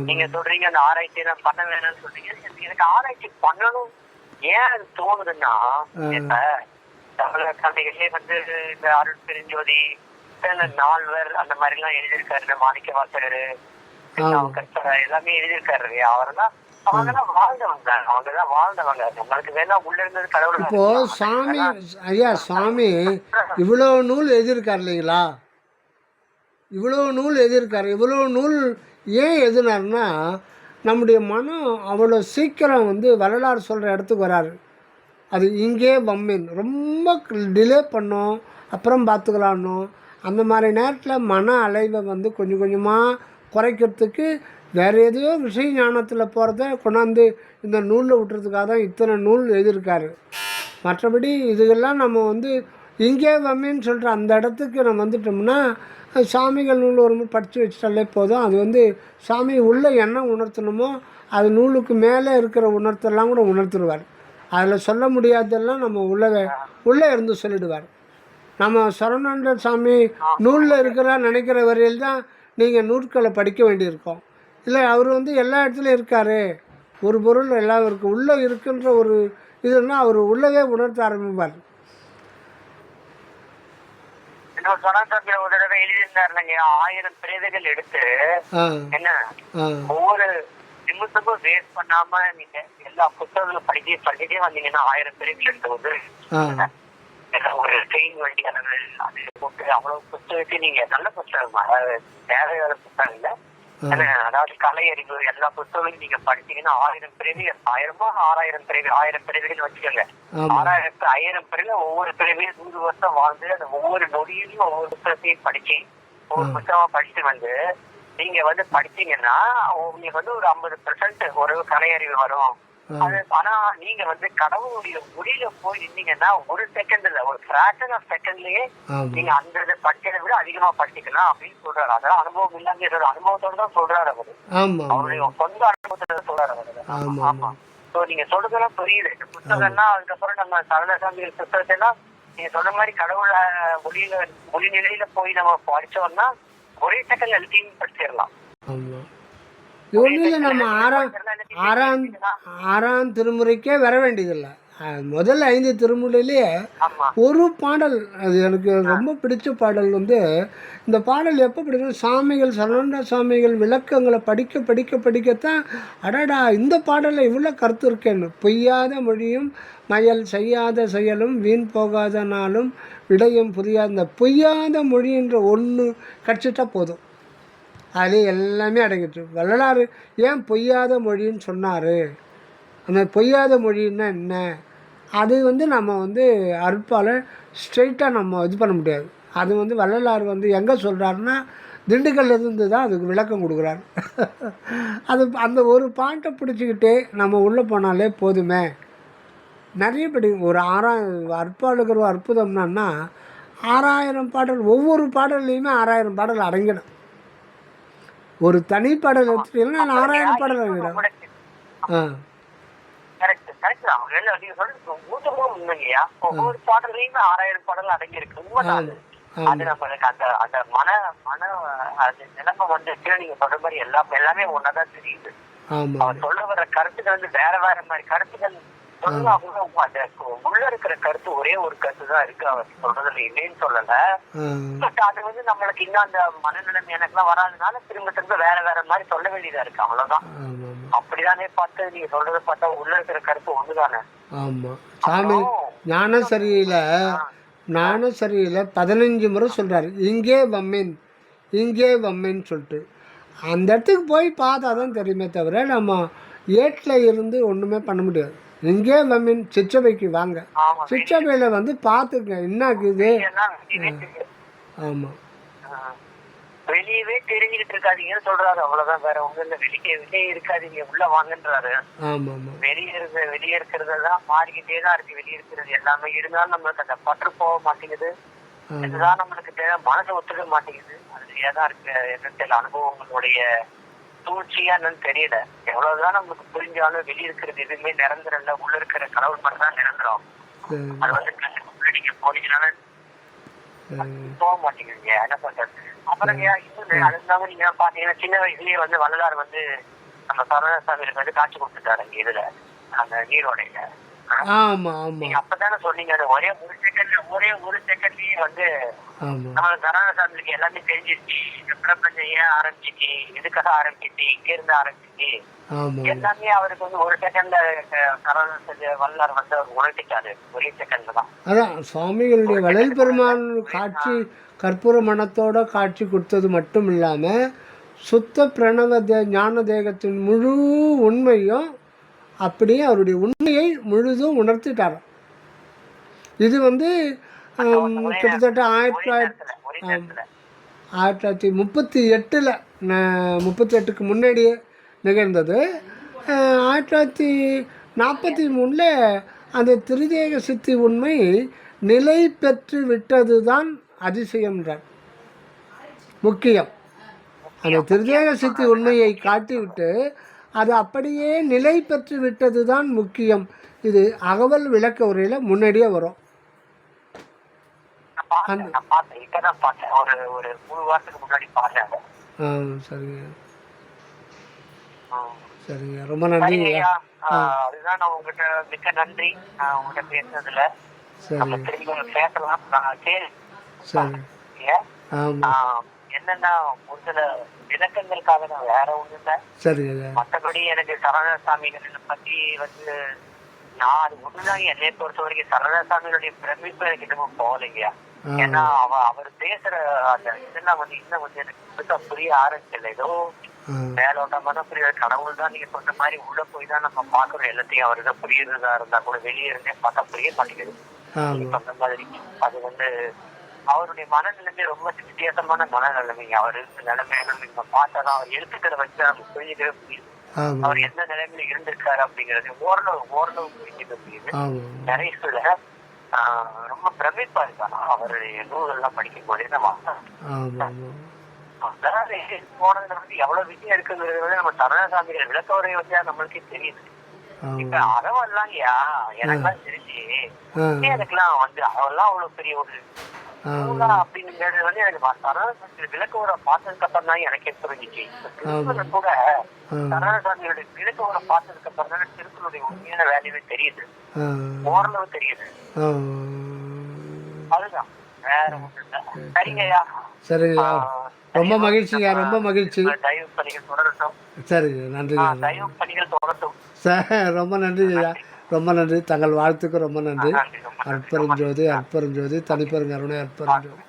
A: நீங்க சொல்றீங்க அந்த ஆராய்ச்சி நான் பண்ண வேணும்னு சொல்றீங்க. எனக்கு ஆராய்ச்சி பண்ணணும் ஏன் தோணுதுன்னா, இப்ப தமிழக கதைகளே வந்து இந்த அருள் பெருஞ்சோதி, நால்வர் அந்த மாதிரி எல்லாம் எழுதியிருக்காரு. மாணிக்க வாசகர் எல்லாமே எழுதியிருக்காரு இல்லையா? அவர்தான் அவங்கதான் வாழ்ந்தவங்க. நம்மளுக்கு வேணா உள்ள இருந்தது கடவுள்.
B: இப்போ சாமி ஐயா சாமி இவ்வளோ நூல் எழுதியிருக்காரு இல்லைங்களா? இவ்வளோ நூல் எழுதியிருக்காரு. இவ்வளோ நூல் ஏன் எழுதினார்னா, நம்முடைய மனம் அவ்வளோ சீக்கிரம் வந்து வரலாறு சொல்கிற இடத்துக்கு வராரு. அது இங்கே வம்மின் ரொம்ப டிலே பண்ணோம், அப்புறம் பார்த்துக்கலான்னோம். அந்த மாதிரி நேரத்தில் மன அலைவை வந்து கொஞ்சம் கொஞ்சமாக குறைக்கிறதுக்கு வேறு எதையோ விஷய ஞானத்தில் போகிறத கொண்டாந்து இந்த நூலில் விட்டுறதுக்காக தான் இத்தனை நூல் எழுதியிருக்காரு. மற்றபடி இதுக்கெல்லாம் நம்ம வந்து இங்கே வம்மின்னு சொல்கிற அந்த இடத்துக்கு நம்ம வந்துட்டோம்னா, சாமிகள் நூல் ஒரு படித்து வச்சுட்டாலே போதும். அது வந்து சாமி உள்ளே என்ன உணர்த்தணுமோ அது நூலுக்கு மேலே இருக்கிற உணர்த்தெல்லாம் கூட உணர்த்துடுவார். அதில் சொல்ல முடியாததெல்லாம் நம்ம உள்ளே இருந்து சொல்லிடுவார். நம்ம சரவண சாமி நூலில் இருக்கிறா நினைக்கிற வரையில் தான் நீங்கள் நூற்களை படிக்க வேண்டியிருக்கோம். இல்லை அவர் வந்து எல்லா இடத்துலையும் இருக்கார், ஒரு பொருள் எல்லாம் இருக்குது, உள்ளே இருக்குன்ற ஒரு இதுன்னா அவர் உள்ளவே உணர்த்த ஆரம்பிப்பார்.
A: ஒரு தடவை எழுதியிருந்தாருங்க, 1000 பிரேதைகள் எடுத்து என்ன ஒவ்வொரு நிமிஷமும் வேஸ்ட் பண்ணாம நீங்க எல்லா புத்தகங்களும் படிக்கிட்டே வந்தீங்கன்னா 1000 பிரேதைகள் எடுத்து ஒரு ட்ரெயின் வண்டி அது போட்டு அவ்வளவு புத்தகத்தை நீங்க நல்ல புத்தகம், அதாவது தேவையான புத்தகம் இல்லை, அதாவது கலை அறிவு எல்லா புத்தகங்களும் நீங்க படிச்சீங்கன்னா 1000 பிறவிகள், 1000 6000 பிறவி, 1000 பிறவிகள் வச்சுக்கோங்க. 1000 பிறகு ஒவ்வொரு பிறவியும் 100 வருஷம் வாழ்ந்து அந்த ஒவ்வொரு நொடியிலையும் ஒவ்வொரு புத்தகத்தையும் படிச்சு ஒவ்வொரு புத்தகமா படிச்சு வந்து நீங்க வந்து படிச்சீங்கன்னா உங்களுக்கு வந்து ஒரு 50% ஒரு கலை அறிவு வரும். அது ஆனா நீங்க வந்து கடவுளுடைய முடியில போய் நின்னீங்கன்னா ஒரு செகண்ட்ல, ஒரு ஃபிராக்ஷன் ஆஃப் செகண்ட்லயே நீங்க அந்த படிச்சதை விட அதிகமா படிச்சுக்கலாம் அப்படின்னு சொல்றாரு. அதெல்லாம் அனுபவம் இல்லாம அனுபவத்தோட தான் சொல்றாரு அவரு. அவருடைய சொந்த அனுபவத்தோட சொல்றாரு அவரு. ஆமா. சோ நீங்க சொல்றதெல்லாம் புரியுது. புத்தகம்னா அதுக்கப்புறம் நம்ம சரளசாமி புத்தகத்தை எல்லாம் நீங்க சொன்ன மாதிரி கடவுள மொழி நிலையில போய் நம்ம படிச்சோம்னா ஒரே செகண்ட்ல எல்லாத்தையும் படிச்சிடலாம்.
B: ஒன்றில் நம்ம ஆறாம் திருமுறைக்கே வர வேண்டியதில்லை. முதல் 5 திருமுறையிலேயே ஒரு பாடல், அது எனக்கு ரொம்ப பிடிச்ச பாடல் வந்து இந்த பாடல் எப்போ பிடிக்கும், சாமிகள் சரவண சாமிகள் விளக்கங்களை படிக்கத்தான் அடடா இந்த பாடலில் இவ்வளோ கருத்து இருக்கேன்னு. பொய்யாத மொழியும் மயல் செய்யாத செயலும் வீண் போகாத நாளும் விடயம் புரியாத, இந்த பொய்யாத மொழின்ற ஒன்று கிடச்சிட்டா போதும், அது எல்லாமே அடங்கிட்டு. வள்ளலார் ஏன் பொய்யாத மொழின்னு சொன்னார், அந்த பொய்யாத மொழின்னா என்ன, அது வந்து நம்ம வந்து அருட்பால் ஸ்ட்ரெயிட்டாக நம்ம இது பண்ண முடியாது. அது வந்து வள்ளலார் வந்து எங்கே சொல்கிறாருன்னா திண்டுக்கல்ல இருந்து தான் அதுக்கு விளக்கம் கொடுக்குறாரு. அது அந்த ஒரு பாட்டை பிடிச்சிக்கிட்டே நம்ம உள்ளே போனாலே போதுமே. நிறைய ஒரு 6000 அருட்பாலுக்கு ஒரு அற்புதம்னா 6000 பாடல், ஒவ்வொரு பாடல்லையுமே 6000 பாடல் அடங்கிடும். ஒரு தனி பாடல் எடுத்துட்டீங்கன்னா 6000 பாடல் அடங்கிடும்.
A: ஒவ்வொரு பாடலையுமே 6000 பாடல் அடங்கி இருக்கு. அது நம்மளுக்கு அந்த மன அது நிலைமை வந்து நீங்க சொல்ற மாதிரி எல்லாமே ஒன்னாதான் தெரியுது. அவர் சொல்ல வர்ற கருத்துக்கள் வந்து வேற மாதிரி கருத்துக்கள் உள்ள இருக்கிற கருத்து ஒரே ஒரு கருத்து தான் இருக்கு. அவர் சொல்றதுல இல்லைன்னு சொல்லல. பட் அது வந்து நம்மளுக்கு இன்னும் அந்த மனநிலைமை எனக்குலாம் வராதனால திரும்ப வேற மாதிரி சொல்ல வேண்டியதா இருக்கு. அவ்வளவுதான். அப்படிதானே பார்த்து நீங்க சொல்றதை பார்த்தா உள்ள இருக்கிற கருத்து ஒண்ணுதானே.
B: ஆமா. சாமி ஞானசரியில 15 முறை சொல்றாரு இங்கே வம்மின்னு சொல்லிட்டு. அந்த இடத்துக்கு போய் பார்த்தா தான் தெரியுமே தவிர நம்ம ஏட்டில் இருந்து ஒன்றுமே பண்ண முடியாது. இங்கே மம்மின் சிற்றவைக்கு வாங்க,
A: ஆமா
B: சிற்றவையில் வந்து பார்த்துங்க என்ன இருக்குது.
A: வெளியெல்லாம் வெளியவே தெரியாது.
B: ஆமாம்
A: வெளியவே தெரிஞ்சுக்கிட்டு இருக்காதீங்கன்னு சொல்றாரு, அவ்வளவுதான். வேற ஒண்ணும் இல்ல. வெளியே இருக்காதீங்க, உள்ள வாங்கன்றாரு.
B: ஆமாம் ஆமாம்
A: வெளியே இருக்கிறதெல்லாம் மாறிக்கிட்டே தான் இருக்கு. வெளியே இருக்கிறது எல்லாமே இருந்தாலும் நம்மளுக்கு அந்த பற்று போக மாட்டேங்குது. இதுதான் நம்மளுக்கு தேவை, மனசு ஒத்துக்க மாட்டேங்குது. அது ஏதான் இருக்கு என்ன தெரியல. அனுபவங்களுடைய சூழ்ச்சியா என்னன்னு தெரியல. எவ்வளவுதான் நமக்கு புரிஞ்சாலும் வெளியே இருக்கிறது எதுவுமே நிரந்தரம் இல்ல. உள்ள இருக்கிற கடவுள் மட்டும் தான் நிரந்தரம். அது வந்து நீங்க போனீங்கனால போக மாட்டேங்குதுங்க. என்ன பண்றது? அப்புறம் இன்னும் அதுதான் நீங்க பாத்தீங்கன்னா சின்ன வயசுலயே வந்து வள்ளலார் வந்து நம்ம சரணசாமிகளுக்கு வந்து காட்சி கொடுத்துட்டாரு அங்க இதுல, அந்த நீரோடையில.
B: ஆமாம் ஆமாம்
A: நீங்க அப்பதானே சொன்னீங்க, அது ஒரே ஒரு செகண்ட்லயே வந்து
B: ஆமாம்
A: நம்ம சரணசாமிகளுக்கு எல்லாமே தெரிஞ்சிருச்சு. இந்த பிரபஞ்சம் ஏன் ஆரம்பிச்சிச்சு, எதுக்காக ஆரம்பிச்சிச்சு, இங்க இருந்து ஆரம்பிச்சிச்சு,
B: ஆமாம்
A: எல்லாமே அவருக்கு வந்து ஒரு செகண்ட்ல வள்ளலார் வந்து அவர் உணர்த்திட்டாரு. ஒரே செகண்ட்ல தான்.
B: அதான் சுவாமிகளுடைய வள்ளல் பெருமான் காட்சி கற்பூர மனத்தோட காட்சி கொடுத்தது மட்டும் இல்லாமல் சுத்த பிரணவ ஞான தேகத்தின் முழு உண்மையும் அப்படியே அவருடைய உண்மையை முழுதும் உணர்த்திட்டார். இது வந்து கிட்டத்தட்ட
A: ஒரே நேரத்துல
B: 1938 38க்கு முன்னாடியே நிகழ்ந்தது. 1943 அந்த திருதேக சித்தி உண்மை நிலை பெற்று விட்டது தான் அதிசயம்ன்றார். முக்கியம் அந்த திருதேக சித்தி உண்மையை காட்டிவிட்டு அது அப்படியே நிலை பெற்று விட்டது தான் முக்கியம். இது அகவல் விளக்க உரையில் முன்னாடியே வரும். சரிங்க சரிங்க, ரொம்ப நன்றி.
A: அதுதான் நான் உங்ககிட்ட மிக்க நன்றி உங்ககிட்ட பேசுனதுல. நம்ம திரும்பி பேசலாம்.
B: சரி
A: என்னன்னா ஒரு சில விளக்கங்களுக்காக தான், வேற ஒண்ணு இல்ல.
B: சரிங்க.
A: மற்றபடி எனக்கு சரணசாமிகளை பத்தி வந்து நான் அது ஒண்ணுதான் என்னை பொறுத்த வரைக்கும் சரணசாமிகளுடைய பிரமிப்பு எனக்கு இன்னமும் போகலைங்கயா. ஏன்னா அவர் பேசுற அந்த இதெல்லாம் வந்து இன்னும் வந்து எனக்கு புரிய ஆரம்பிச்சல. ஏதோ மேலோட்டமா தான் புரியுது. கடவுள் தான் நீங்க சொன்ன மாதிரி உள்ள போய் தான் நம்ம பாக்குறோம் எல்லாத்தையும். அவருக்கு புரியுறதா இருந்தா கூட வெளியே இருந்தே பார்த்தா புரிய மாட்டேங்குது. சொன்ன மாதிரி அது வந்து அவருடைய மனநிலைமை ரொம்ப வித்தியாசமான மனநிலைமைங்க. அவரு நிலைமையில நம்ம பார்த்தாதான் அவர் எழுத்துக்களை வச்சு நமக்கு புரிஞ்சுக்கவே முடியுது. அவர் எந்த நிலைமையில இருந்திருக்காரு அப்படிங்கறது ஓரளவு புரிஞ்சுக்க முடியுது. நிறைய சொல்ல ரொம்ப பிரமிப்பா இருக்காரு அவருடைய நூல்கள்லாம் படிக்கும் போதே. போனதுல வந்து எவ்வளவு விஷயம் இருக்குங்கிறது வந்து நம்ம சரணசாமிகள் விளக்க உரை வந்து நம்மளுக்கே தெரியுது. இப்ப அறவெல்லாம் எனக்குலாம் தெரிஞ்சு எனக்குலாம் வந்து அவெல்லாம் அவ்வளவு பெரிய ஒரு அப்படிங்கிறது வந்து எனக்கு சரணசாமி விளக்க உரை பார்த்ததுக்கு அப்புறம் தான் எனக்கே புரிஞ்சிச்சு. திருக்குறள் கூட சரணசாமியோட விளக்க உரை பார்த்ததுக்கு அப்புறம் தான் திருக்குறளுடைய உண்மையான வேலையே தெரியுது, ஓரளவு தெரியுது. அதுதான், வேற ஒண்ணு இல்ல. சரிங்கய்யா.
B: சரிங்க, ரொம்ப மகிழ்ச்சிங்க, ரொம்ப மகிழ்ச்சி.
A: தயவு பணிகள் தொடரட்டும்.
B: சரிங்க, நன்றி.
A: தயவு பணிகள் தொடரட்டும்
B: சார், ரொம்ப நன்றி ஐயா, ரொம்ப நன்றி. தங்கள் வாழ்த்துக்கு ரொம்ப நன்றி. அற்பெருஞ்சோதி, அற்பெருஞ்சோதி, தனிப்பெருங்கருணை, அற்பெருஞ்சோதி.